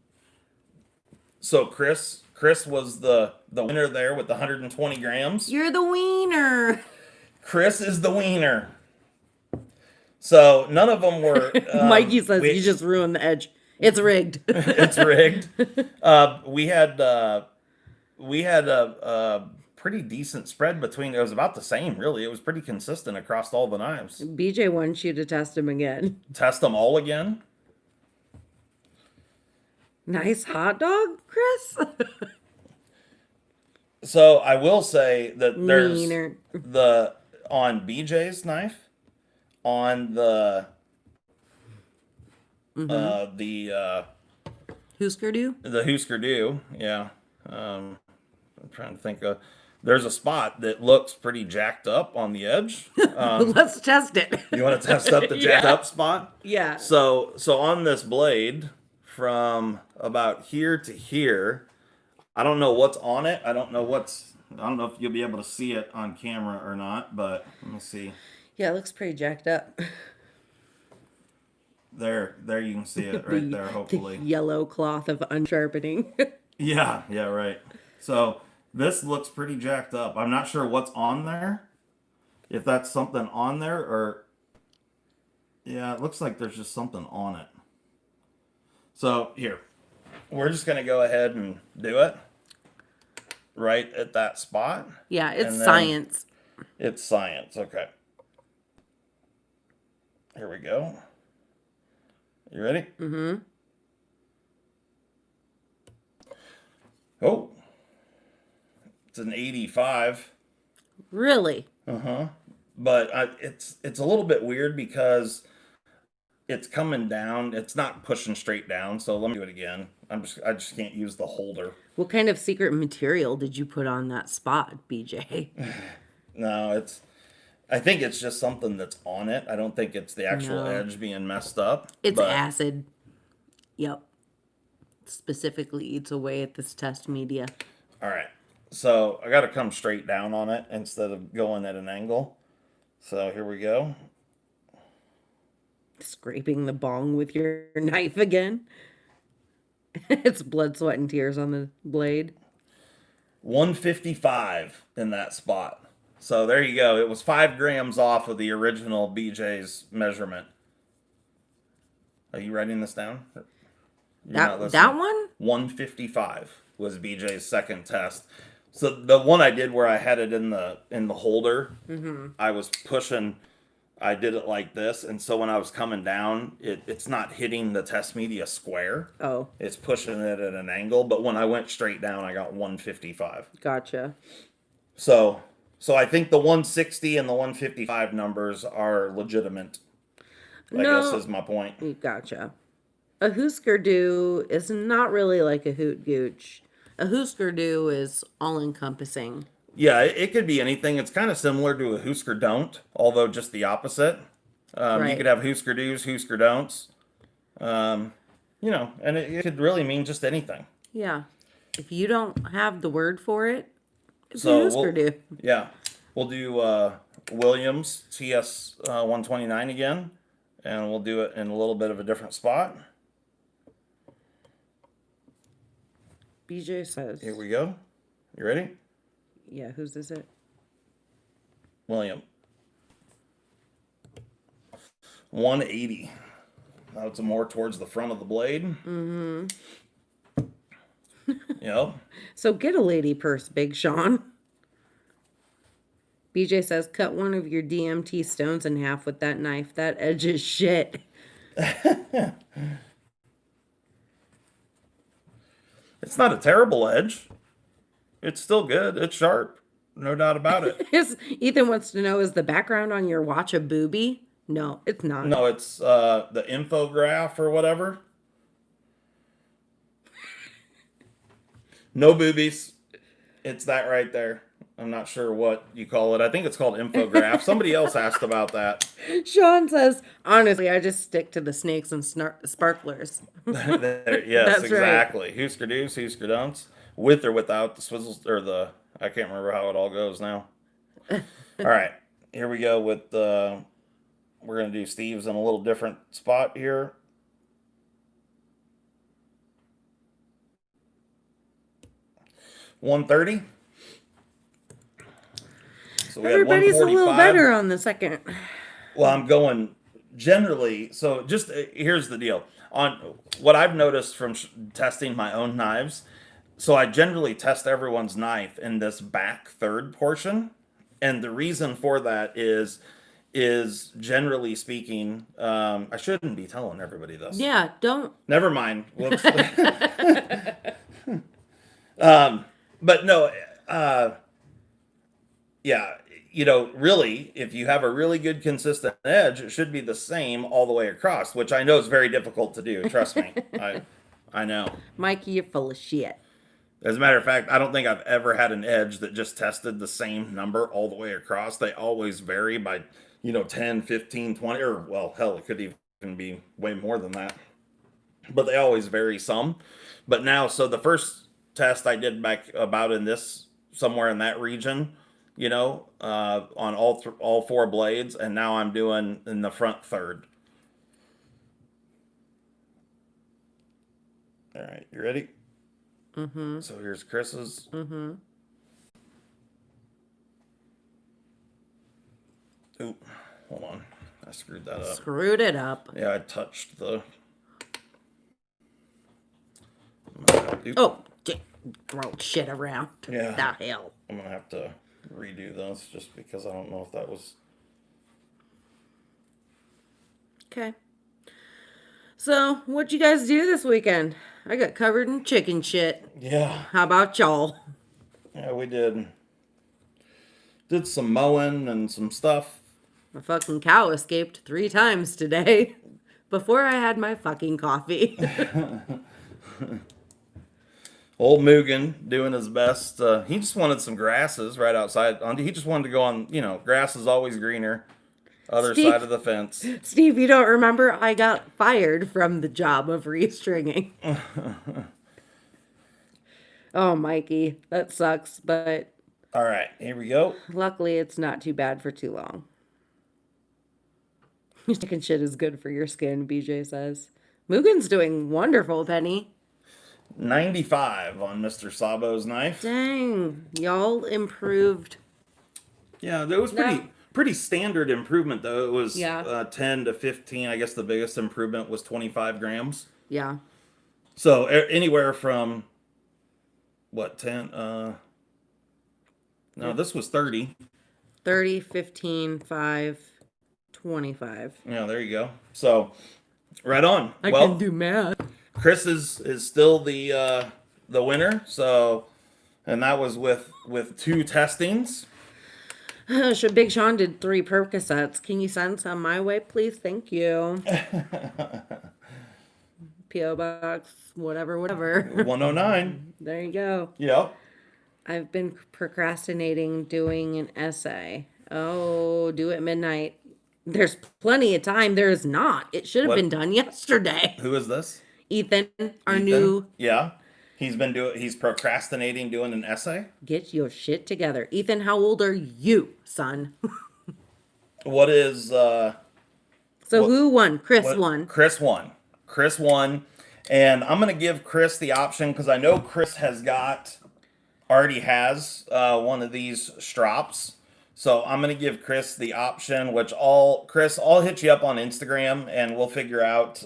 So Chris was the winner there with the 120 grams. You're the wiener. Chris is the wiener. So none of them were. Mikey says you just ruined the edge. It's rigged. It's rigged. We had a pretty decent spread between. It was about the same, really. It was pretty consistent across all the knives. BJ wants you to test him again. Test them all again. Nice hot dog, Chris. So I will say that there's Wiener. on BJ's knife, on the Husker do? the Husker Du, yeah. I'm trying to think of. There's a spot that looks pretty jacked up on the edge. Let's test it. You want to test up the jacked up spot? Yeah. So on this blade, from about here to here, I don't know what's on it. I don't know if you'll be able to see it on camera or not, but let me see. Yeah, it looks pretty jacked up. There you can see it right there, hopefully. The yellow cloth of unsharpening. Yeah, right. So this looks pretty jacked up. I'm not sure what's on there. If that's something on there or... Yeah, it looks like there's just something on it. So, here. We're just going to go ahead and do it. right at that spot. Yeah, it's And then science. It's science. Okay. Here we go. You ready? Mm-hmm. Oh, it's an 85. Really? Uh-huh. But it's a little bit weird because it's coming down. It's not pushing straight down. So let me do it again. I just can't use the holder. What kind of secret material did you put on that spot, BJ? No, I think it's just something that's on it. I don't think it's the actual No. edge being messed up. It's But acid. Yep. Specifically eats away at this test media. all right. So I got to come straight down on it instead of going at an angle. So here we go. Scraping the bong with your knife again. It's blood, sweat, and tears on the blade. 155 in that spot. So there you go. It was 5 grams off of the original BJ's measurement. Are you writing this down? You're not That listening. one? 155 was BJ's second test. So the one I did where I had it in the holder, I was pushing. I did it like this, and so when I was coming down, it's not hitting the test media square. Oh, It's pushing it at an angle. But when I went straight down, I got 155. gotcha. So I think the 160 and the 155 numbers are legitimate. I guess is my point. Gotcha. A Husker Du is not really like a hoot gooch. A Husker Du is all encompassing. Yeah, it could be anything. It's kind of similar to a Husker Don't, although just the opposite. You Right. could have Husker Do's, Husker Don'ts. And it could really mean just anything. Yeah. If you don't have the word for it, it's a So Husker Du. yeah, we'll do Williams TS 129 again, and we'll do it in a little bit of a different spot. BJ says. Here we go. You ready? Yeah, whose is it? William. 180. Now it's more towards the front of the blade. Mm-hmm. Yep. So get a lady purse, Big Sean. BJ says, cut one of your DMT stones in half with that knife. That edge is shit. It's not a terrible edge. It's still good. It's sharp. No doubt about it. Ethan wants to know, is the background on your watch a booby? No, it's not. No, it's the infograph or whatever. No boobies. It's that right there. I'm not sure what you call it. I think it's called infograph. Somebody else asked about that. Sean says, honestly, I just stick to the snakes and sparklers. Yes, That's exactly. Right. Husker Do's, Husker Don'ts. With or without the swizzles, or I can't remember how it all goes now. All right, here we go with we're going to do Steve's in a little different spot here. $130. So Everybody's a little better on the second. Well, I'm going generally. So just here's the deal. On what I've noticed from testing my own knives, so I generally test everyone's knife in this back third portion, and the reason for that is generally speaking, I shouldn't be telling everybody this. Yeah, don't. Never mind. Whoops. But no, yeah, really, if you have a really good consistent edge, it should be the same all the way across, which I know is very difficult to do. Trust me. I know. Mikey, you're full of shit. As a matter of fact, I don't think I've ever had an edge that just tested the same number all the way across. They always vary by, 10, 15, 20, or, well, hell, it could even be way more than that. But they always vary some. But now, so the first test I did back about in this, somewhere in that region, on all 4 blades, and now I'm doing in the front third. All right, you ready? Mm-hmm. So here's Chris's. Mm-hmm. Oop, hold on. I screwed that up. Screwed it up. Yeah, I touched the... Oh, throw shit around. Yeah. The hell. I'm going to have to redo those just because I don't know if that was... Okay. So, what'd you guys do this weekend? I got covered in chicken shit. Yeah. How about y'all? Yeah, we did some mowing and some stuff. My fucking cow escaped 3 times today before I had my fucking coffee. Old Mugen doing his best. He just wanted some grasses right outside. He just wanted to go on, grass is always greener. Other Steve- side of the fence. Steve, you don't remember? I got fired from the job of restringing. Oh, Mikey, that sucks, but All right, here we go. luckily it's not too bad for too long. Chicken shit is good for your skin, BJ says. Mugen's doing wonderful, Penny. 95 on Mr. Sabo's knife. Dang, y'all improved. Yeah, that was pretty standard improvement though. It was Yeah. 10 to 15. I guess the biggest improvement was 25 grams. Yeah. So anywhere from what 10? No, this was 30. 30, 15, 5, 25. Yeah, there you go. So right on. I Well, can do math. Chris is still the winner. So, and that was with 2 testings. Big Sean did 3 Percocets. Can you send some my way, please? Thank you. P.O. Box, whatever. 109. There you go. Yep. I've been procrastinating doing an essay. Oh, do it midnight. There's plenty of time. There is not. It should have What? been done yesterday. Who is this? Ethan, our Ethan? new... Yeah. He's procrastinating doing an essay. Get your shit together. Ethan, how old are you, son? What is Who won? Chris what- won. Chris won. And I'm going to give Chris the option because I know Chris already has one of these strops. So I'm going to give Chris the option, Chris, I'll hit you up on Instagram and we'll figure out,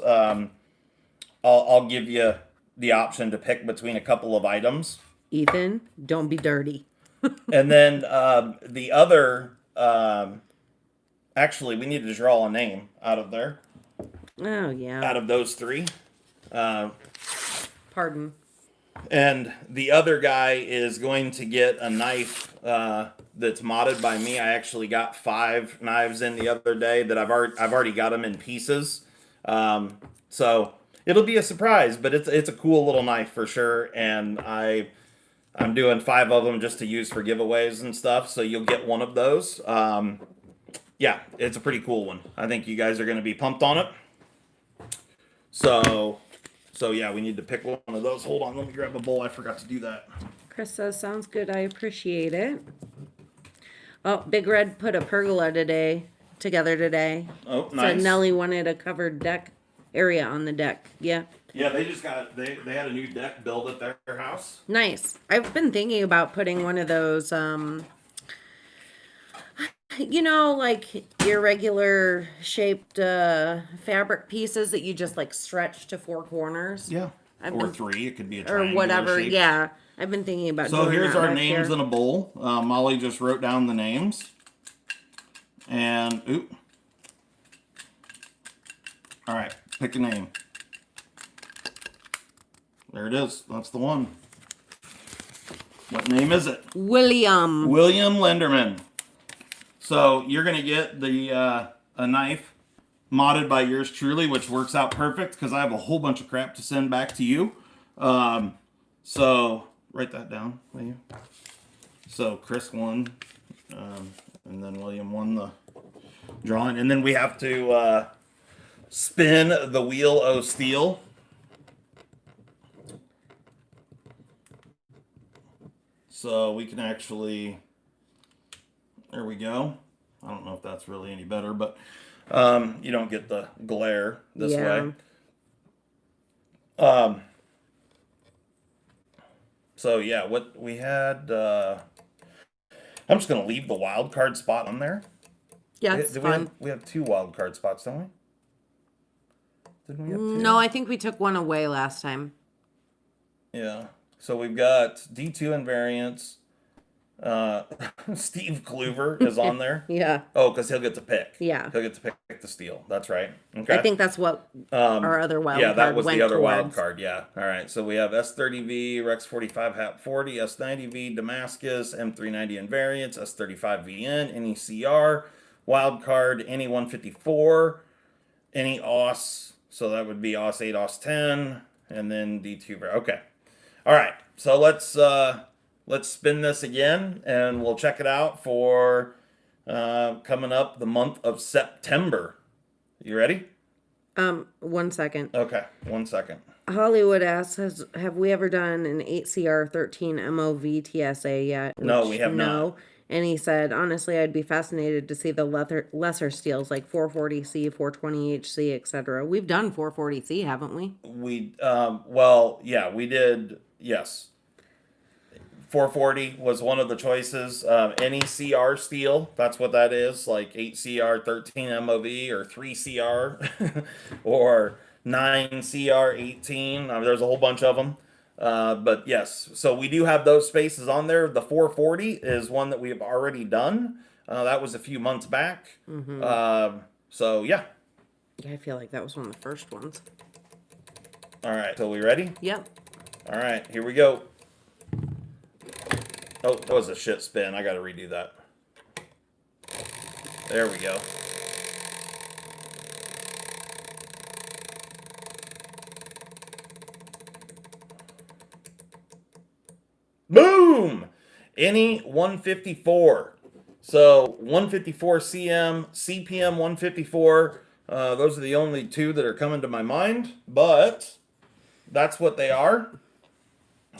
I'll give you the option to pick between a couple of items. Ethan, don't be dirty. And then the other, actually, we need to draw a name out of there, Oh, yeah. out of those 3. Pardon. And the other guy is going to get a knife that's modded by me. I actually got 5 knives in the other day that I've already got them in pieces. So it'll be a surprise, but it's a cool little knife for sure. And I'm doing 5 of them just to use for giveaways and stuff. So you'll get one of those. Yeah, it's a pretty cool one. I think you guys are going to be pumped on it. So yeah, we need to pick one of those. Hold on, let me grab a bowl. I forgot to do that. Chris says, sounds good. I appreciate it. Oh, Big Red put a pergola together today. Oh, nice. Said Nelly wanted a covered deck area on the deck. Yeah. Yeah, they had a new deck built at their house. Nice. I've been thinking about putting one of those, like irregular shaped fabric pieces that you just like stretch to 4 corners. Yeah. Or 3. It could be a triangular Or whatever. shape. Yeah. I've been thinking about So doing here's that our back names here. in a bowl. Molly just wrote down the names. And, all right, pick a name. There it is. That's the one. What name is it? William. William Lenderman. So you're going to get a knife modded by yours truly, which works out perfect because I have a whole bunch of crap to send back to you. So write that down, will you? So Chris won, and then William won the drawing. And then we have to spin the wheel o' steel. So we can actually, there we go. I don't know if that's really any better, but you don't get the glare this way. So yeah, what we had, I'm just going to leave the wild card spot on there. Yeah, it's fun. We have 2 wild card spots, don't we? Didn't we have 2? No, I think we took one away last time. Yeah. So we've got D2 invariants. Steve Kluver is on there. Yeah. Oh, because he'll get to pick. Yeah. He'll get to pick the steel. That's right. I Okay. think that's what our other wild Yeah, card that was went the other wild towards. card. Yeah. All right. So we have S30V, Rex 45 HAP 40, S90V, Damascus, M390 invariants, S35VN, any CR, wild card, any 154, any OS. So that would be OS 8, OS 10, and then D2. Okay. All right. So let's spin this again, and we'll check it out for coming up the month of September. You ready? 1 second. Okay, 1 second. Hollywood asks, have we ever done an 8CR 13 MOV TSA yet? No, we have not. And he said, honestly, I'd be fascinated to see the lesser steels like 440C, 420HC, etc. We've done 440C, haven't we? Well, yeah, we did. Yes, 440 was one of the choices. Any CR steel, that's what that is, like 8CR 13 MOV or 3CR or 9CR 18. There's a whole bunch of them. But yes, so we do have those spaces on there. The 440 is one that we have already done. That was a few months back. So yeah. Yeah, I feel like that was one of the first ones. All right, so we ready? Yep. All right, here we go. Oh, that was a shit spin. I got to redo that. There we go. Boom! Any 154. So 154 CM, CPM 154. Those are the only two that are coming to my mind, but that's what they are.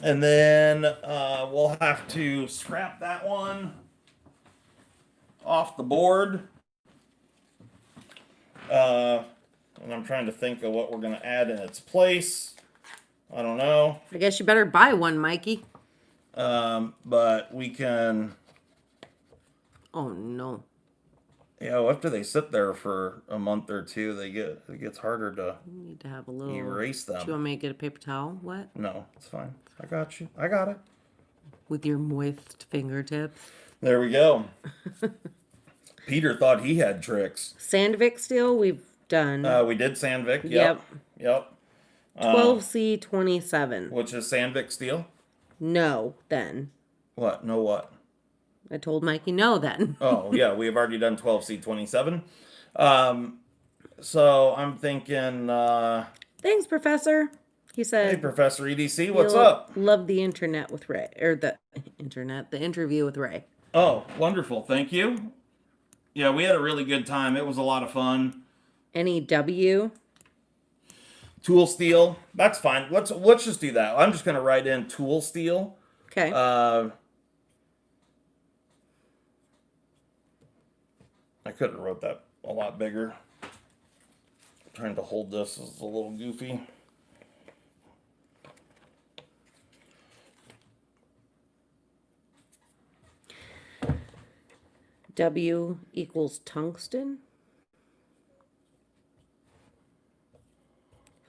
And then we'll have to scrap that one off the board. And I'm trying to think of what we're going to add in its place. I don't know. I guess you better buy one, Mikey. But we can... Oh, no. Yeah, well, after they sit there for a month or two, it gets harder to You need to have a little... erase them. Do you want me to get a paper towel? What? No, it's fine. I got you. I got it. With your moist fingertips. There we go. Peter thought he had tricks. Sandvik steel, we've done. We did Sandvik. Yep. 12C27. Which is Sandvik steel. No, then. What? No what? I told Mikey no then. Oh, yeah, we have already done 12C27. So I'm thinking, Thanks, Professor. He said, hey, Professor EDC, what's you'll up? love the internet with Ray. Or the interview with Ray. Oh, wonderful. Thank you. Yeah, we had a really good time. It was a lot of fun. NEW. Tool steel. That's fine. Let's just do that. I'm just going to write in tool steel. Okay. I could have wrote that a lot bigger. Trying to hold this is a little goofy. W equals tungsten.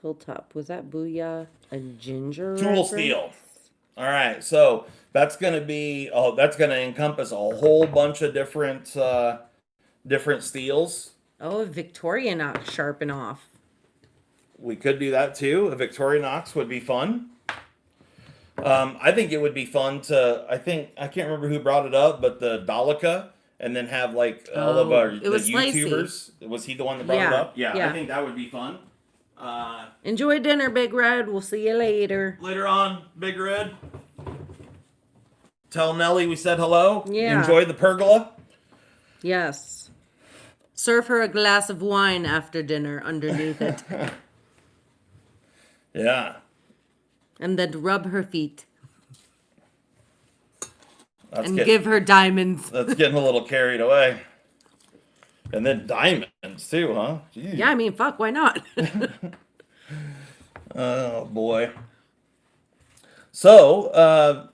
Hilltop. Was that Booyah a ginger? Tool reference? steel. All right, so that's going to be that's going to encompass a whole bunch of different different steels. Oh, Victorinox sharpen off. We could do that too. A Victorinox would be fun. I think it would be fun to. I can't remember who brought it up, but the Dolica, and then have like all of our it was YouTubers. Was he the one that brought it up? Yeah, I think that would be fun. Enjoy dinner, Big Red. We'll see you later. Later on, Big Red. Tell Nelly we said hello. Yeah. Enjoy the pergola. Yes. Serve her a glass of wine after dinner underneath it. Yeah. And then rub her feet. That's give her diamonds. That's getting a little carried away. And then diamonds too, huh? Jeez. Yeah, I mean, fuck, why not? Oh boy. So,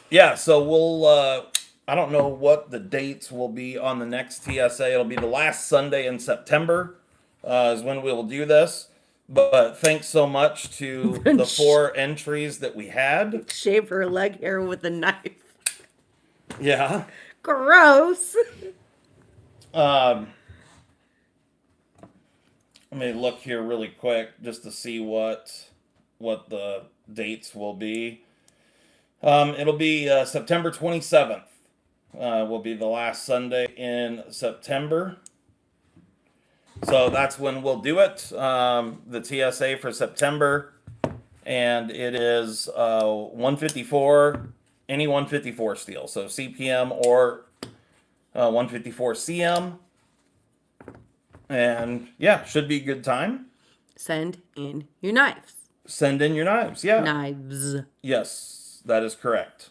yeah, so we'll, I don't know what the dates will be on the next TSA. It'll be the last Sunday in September, is when we'll do this. But thanks so much to the 4 entries that we had. Shave her leg hair with a knife. Yeah. Gross. Um, Let me look here really quick just to see what the dates will be. It'll be September 27th. Will be the last Sunday in September. So that's when we'll do it. The TSA for September, and it is 154, any 154 steel. So CPM or 154 CM. And yeah, should be a good time. Send in your knives. Send in your knives. Yeah. Knives. Yes, that is correct.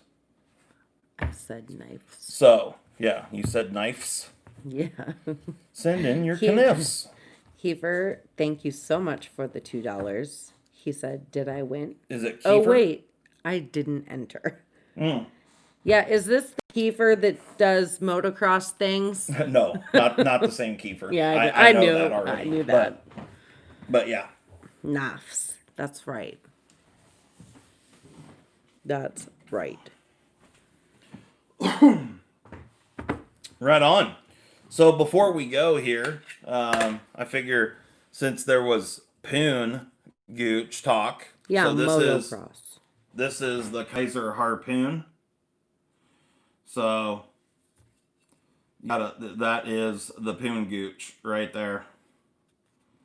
I said knives. So, yeah, you said knives. Yeah. Send in your knives. Kiefer, thank you so much for the $2. He said, did I win? Is it Kiefer? Oh, wait. I didn't enter. Yeah, is this the Kiefer that does motocross things? No, not the same Kiefer. Yeah, I know knew that already. I knew that. But yeah. Knives. That's right. That's right. Right on. So before we go here, I figure since there was Poon Gooch talk. Yeah, so motocross. This is the Kaiser Harpoon. So that is the Poon Gooch right there.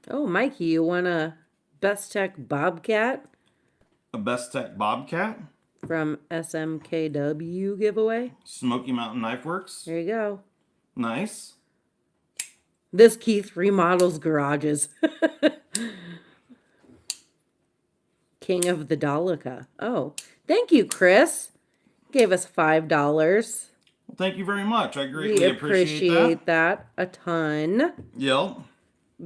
Oh, Mikey, you want a Best Tech Bobcat? A Best Tech Bobcat? From SMKW giveaway? Smoky Mountain Knife Works. There you go. Nice. This Keith remodels garages. King of the Daleka. Oh, thank you, Chris. Gave us $5. Well, thank you very much. I greatly We appreciate that a ton. Yep.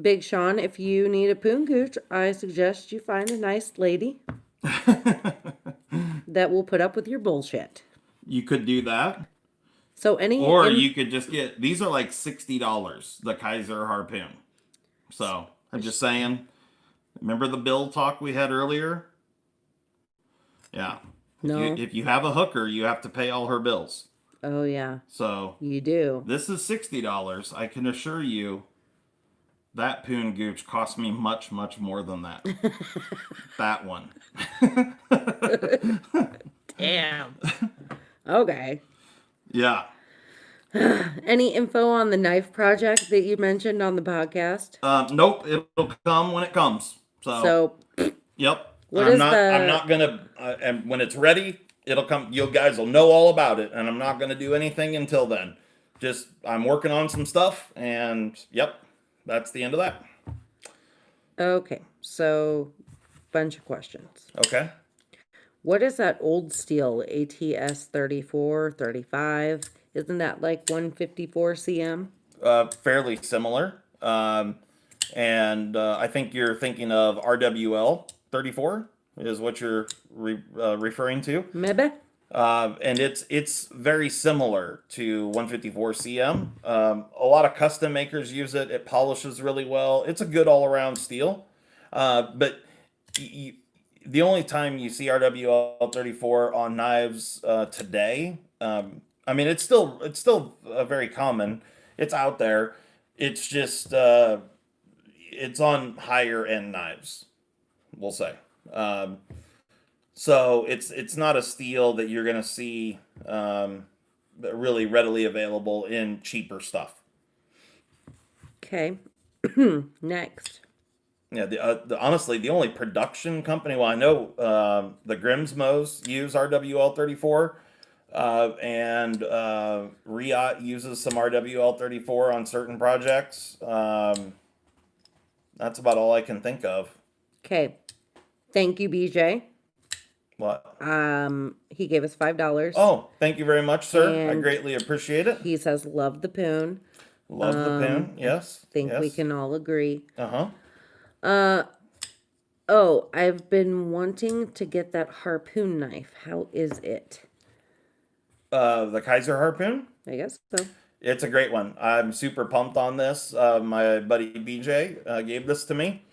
Big Sean, if you need a poon gooch, I suggest you find a nice lady that will put up with your bullshit. You could do that. So you could just get, these are like $60, the Kaiser Harpoon. So I'm just saying, remember the bill talk we had earlier? Yeah. No. If you have a hooker, you have to pay all her bills. Oh, yeah. So you do. This is $60. I can assure you that Poon Gooch cost me much, much more than that. That one. Damn. Okay. Yeah. Any info on the knife project that you mentioned on the podcast? Nope. It'll come when it comes. So yep. I'm not gonna. And when it's ready, it'll come. You guys will know all about it, and I'm not gonna do anything until then. Just I'm working on some stuff, and yep, that's the end of that. Okay. So, bunch of questions. Okay. What is that old steel ATS 34, 35? Isn't that like 154 cm? Fairly similar. And I think you're thinking of RWL 34 is what you're referring to. Maybe. And it's very similar to 154 CM. A lot of custom makers use it. It polishes really well. It's a good all-around steel. But the only time you see RWL 34 on knives today, I mean, it's still very common. It's out there. It's just it's on higher end knives, we'll say. So it's not a steel that you're gonna see really readily available in cheaper stuff. Okay. Next. Yeah, honestly, the only production company, well, I know the Grimsmos use RWL 34, and Riot uses some RWL 34 on certain projects. That's about all I can think of. Okay. Thank you, BJ. What? He gave us $5. Oh, thank you very much, sir. I greatly appreciate it. He says, love the poon. Love the poon. Yes. Think we can all agree. Uh-huh. Oh, I've been wanting to get that harpoon knife. How is it? The Kaiser Harpoon? I guess so. It's a great one. I'm super pumped on this. My buddy BJ gave this to me.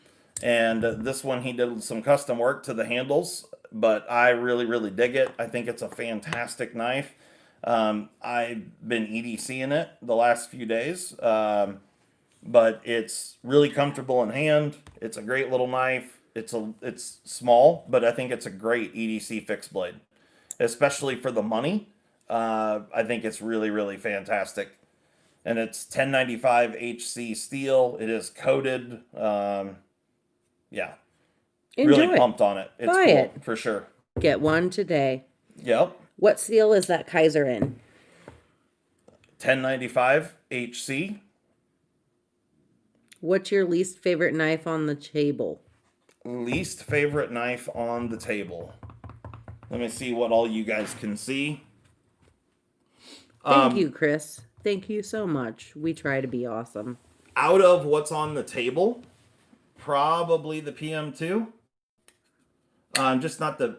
And this one, he did some custom work to the handles, but I really, really dig it. I think it's a fantastic knife. I've been EDCing it the last few days, but it's really comfortable in hand. It's a great little knife. It's small, but I think it's a great EDC fixed blade, especially for the money. I think it's really, really fantastic. And it's 1095 HC steel. It is coated. Yeah, Enjoy really it. pumped on it. It's Buy cool it. for sure. Get one today. Yep, What seal is that Kaiser in? 1095 HC. What's your least favorite knife on the table? Least favorite knife on the table. Let me see what all you guys can see. Thank you, Chris. Thank you so much. We try to be awesome. Out of what's on the table, probably the PM2. I'm just not the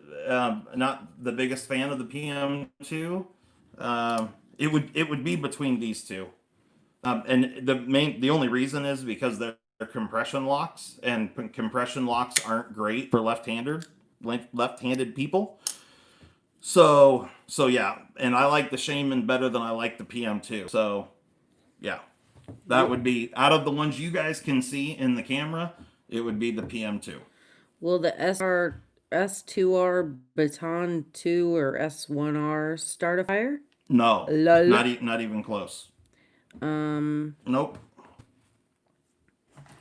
biggest fan of the PM2. It would be between these two, and the only reason is because they're compression locks, and compression locks aren't great for left-handed people. So yeah, and I like the Shaman better than I like the PM2. So yeah, that would be out of the ones you guys can see in the camera. It would be the PM2. Will the S2R Baton 2 or S1R start a fire? No, Lol. not even close. Nope.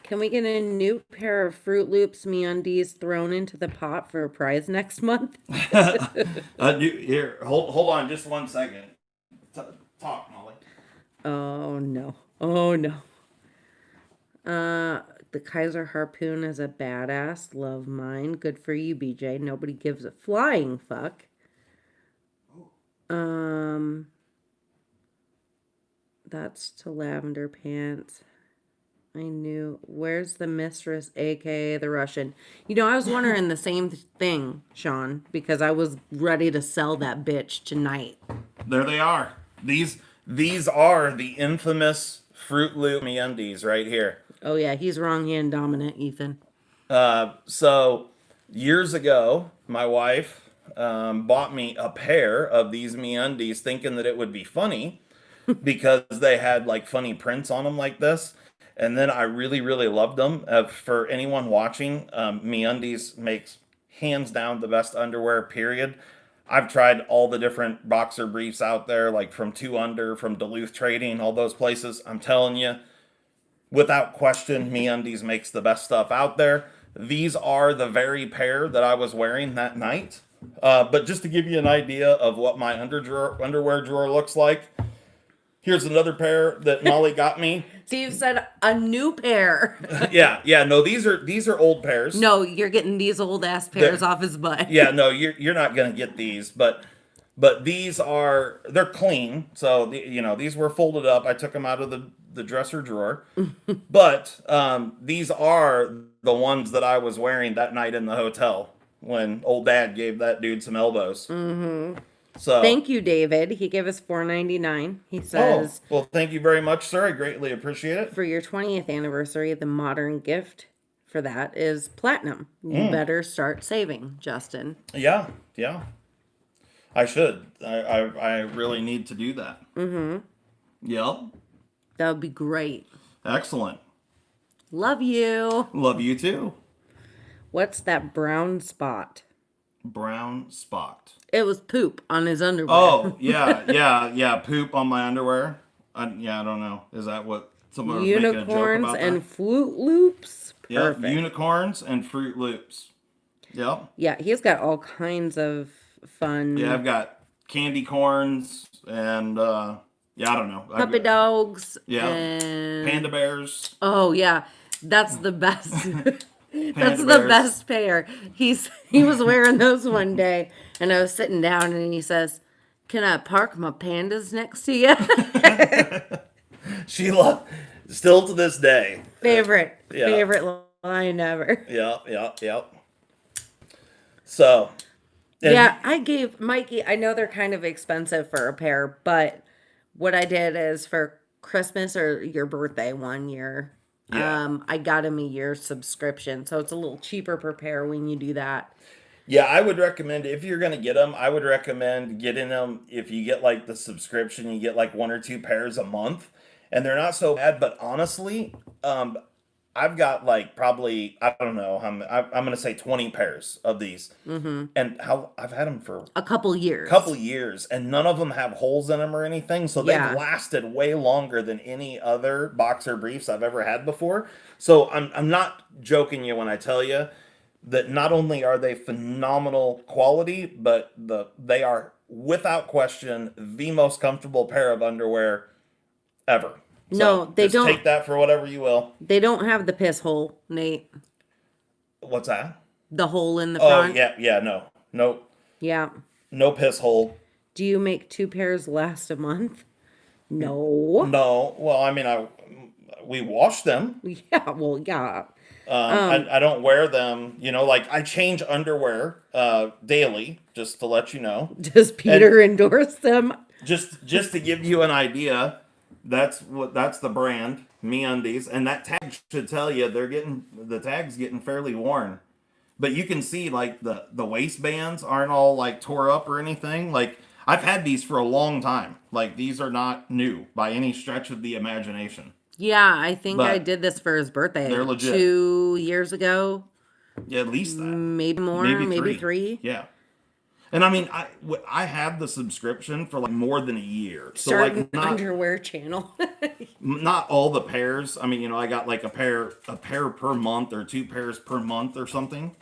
Can we get a new pair of Fruit Loops MeUndies thrown into the pot for a prize next month? Here, hold on, just 1 second. Talk, Molly. Oh no. Oh no. The Kaiser Harpoon is a badass. Love mine. Good for you, BJ. Nobody gives a flying fuck. That's to Lavender Pants. I knew. Where's the mistress, aka the Russian? You know, I was wondering the same thing, Sean, because I was ready to sell that bitch tonight. There they are. These are the infamous Fruit Loop MeUndies right here. Oh yeah, he's wrong hand dominant, Ethan. So years ago, my wife bought me a pair of these MeUndies, thinking that it would be funny because they had like funny prints on them like this. And then I really, really loved them. For anyone watching, MeUndies makes hands down the best underwear, period. I've tried all the different boxer briefs out there, like from 2 Under, from Duluth Trading, all those places. I'm telling you, without question, MeUndies makes the best stuff out there. These are the very pair that I was wearing that night. But just to give you an idea of what my underwear drawer looks like, here's another pair that Molly got me. Steve said a new pair. Yeah, no, these are old pairs. No, you're getting these old ass pairs off his butt. Yeah, no, you're not gonna get these, but they're clean. So these were folded up. I took them out of the dresser drawer, but these are the ones that I was wearing that night in the hotel when old Dad gave that dude some elbows. Mm-hmm. So thank you, David. He gave us $4.99. He says, well, thank you very much, sir. I greatly appreciate it. For your 20th anniversary, the modern gift for that is platinum. You better start saving, Justin. Yeah. I should. I really need to do that. Mm-hmm. Yep. That would be great. Excellent. Love you. Love you too. What's that brown spot? Brown spot. It was poop on his underwear. Oh, yeah. Poop on my underwear. I don't know. Is that what someone was making a joke Unicorns about? and Fruit Loops. Perfect. Yeah, unicorns and Fruit Loops. Yep. Yeah, he's got all kinds of fun. Yeah, I've got candy corns and I don't know. Puppy dogs. Yeah. And Panda bears. Oh yeah, that's the best. That's the best pair. He was wearing those one day, and I was sitting down, and he says, "Can I park my pandas next to you?" She still to this day. Favorite line ever. Yep. So. Yeah, I gave Mikey. I know they're kind of expensive for a pair, but what I did is for Christmas or your birthday one year, Yeah. I got him a year subscription, so it's a little cheaper per pair when you do that. Yeah, I would recommend if you're gonna get them, I would recommend getting them if you get like the subscription, you get like one or two pairs a month, and they're not so bad. But honestly, I've got like probably I don't know, I'm gonna say 20 pairs of these, and how I've had them for A couple years. couple years, and none of them have holes in them or anything, so they've Yeah. lasted way longer than any other boxer briefs I've ever had before. So I'm not joking you when I tell you that not only are they phenomenal quality, but they are without question the most comfortable pair of underwear ever. No, So they just don't. take that for whatever you will. They don't have the piss hole, Nate. What's that? The hole in the Oh front. yeah, no, Yeah. no piss hole. Do you make 2 pairs last a month? No. No, well, I mean, we wash them. Yeah, well, yeah. I don't wear them. You know, like I change underwear daily, just to let you know. Does Peter endorse them? Just to give you an idea, that's the brand MeUndies, and that tag should tell you the tag's getting fairly worn. But you can see like the waistbands aren't all like tore up or anything. Like I've had these for a long time. Like these are not new by any stretch of the imagination. Yeah, I think I But did this for his birthday they're legit. 2 years ago. Yeah, at least that. Maybe more, maybe 3. Yeah. And I mean, I had the subscription for like more than a year. So Start like an underwear channel. not all the pairs. I mean, you know, I got like a pair per month or 2 pairs per month or something.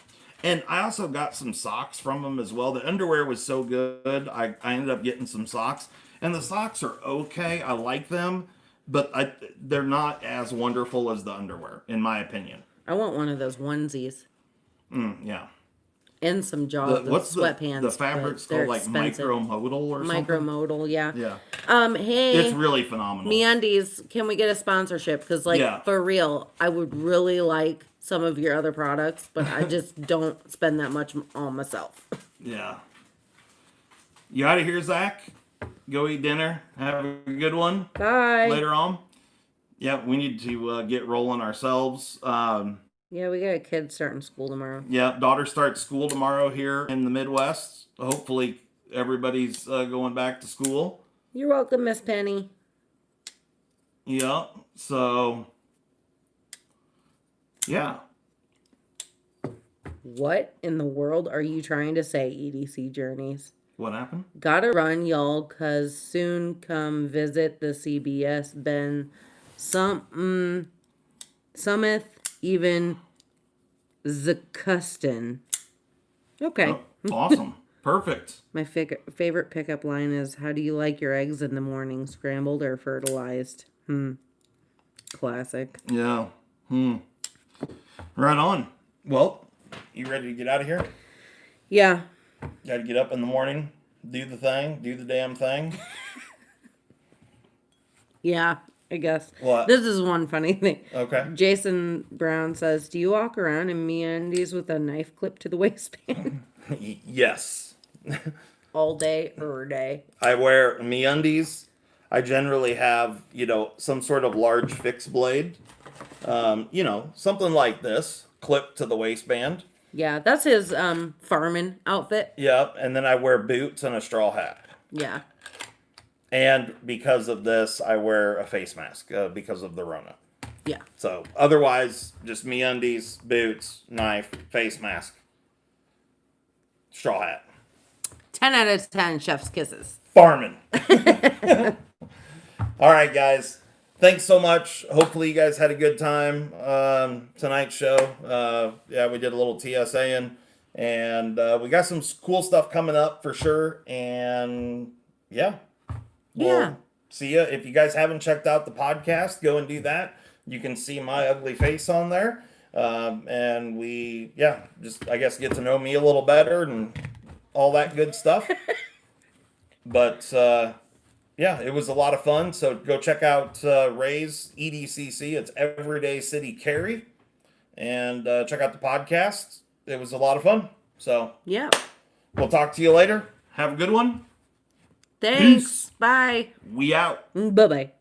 And I also got some socks from them as well. The underwear was so good, I ended up getting some socks. And the socks are okay. I like them, but they're not as wonderful as the underwear, in my opinion. I want one of those onesies Yeah. and some jaws, What's sweatpants. the fabric's they're called? Like expensive. micromodal or something? Micromodal, yeah. Yeah. Hey, It's really phenomenal. MeUndies, can we get a sponsorship? Because, like, Yeah. for real, I would really like some of your other products, but I just don't spend that much on myself. Yeah. You out of here, Zach? Go eat dinner. Have a good one. Bye. Later on. Yeah, we need to get rolling ourselves. Yeah, we got a kid starting school tomorrow. Yeah, daughter starts school tomorrow here in the Midwest. Hopefully everybody's going back to school. You're welcome, Miss Penny. Yeah, so... Yeah. What in the world are you trying to say, EDC Journeys? What happened? Gotta run, y'all, cause soon come visit the CBS Ben Summeth, even Zakustin. Okay. Oh, awesome. Perfect. My favorite pickup line is, how do you like your eggs in the morning, scrambled or fertilized? Classic. Yeah. Right on. Well, you ready to get out of here? Yeah. Got to get up in the morning, do the thing, do the damn thing. Yeah, I guess. What? This is one funny thing. Okay. Jason Brown says, do you walk around in MeUndies with a knife clipped to the waistband? Yes. All day or day? I wear MeUndies. I generally have, some sort of large fixed blade. Something like this, clipped to the waistband. Yeah, that's his farming outfit. Yep, and then I wear boots and a straw hat. Yeah. And because of this, I wear a face mask because of the Rona. Yeah. So otherwise, just MeUndies, boots, knife, face mask, straw hat. 10 out of 10 chef's kisses. Farming. All right, guys. Thanks so much. Hopefully you guys had a good time tonight's show. Yeah, we did a little TSA and we got some cool stuff coming up for sure. And yeah. We'll see ya. If you guys haven't checked out the podcast, go and do that. You can see my ugly face on there. And we, just, I guess, get to know me a little better and all that good stuff. But, yeah, it was a lot of fun. So go check out Ray's EDCC. It's Everyday City Carry. And check out the podcast. It was a lot of fun. So, yeah. We'll talk to you later. Have a good one. Thanks. Peace. Bye. We out. Bye-bye.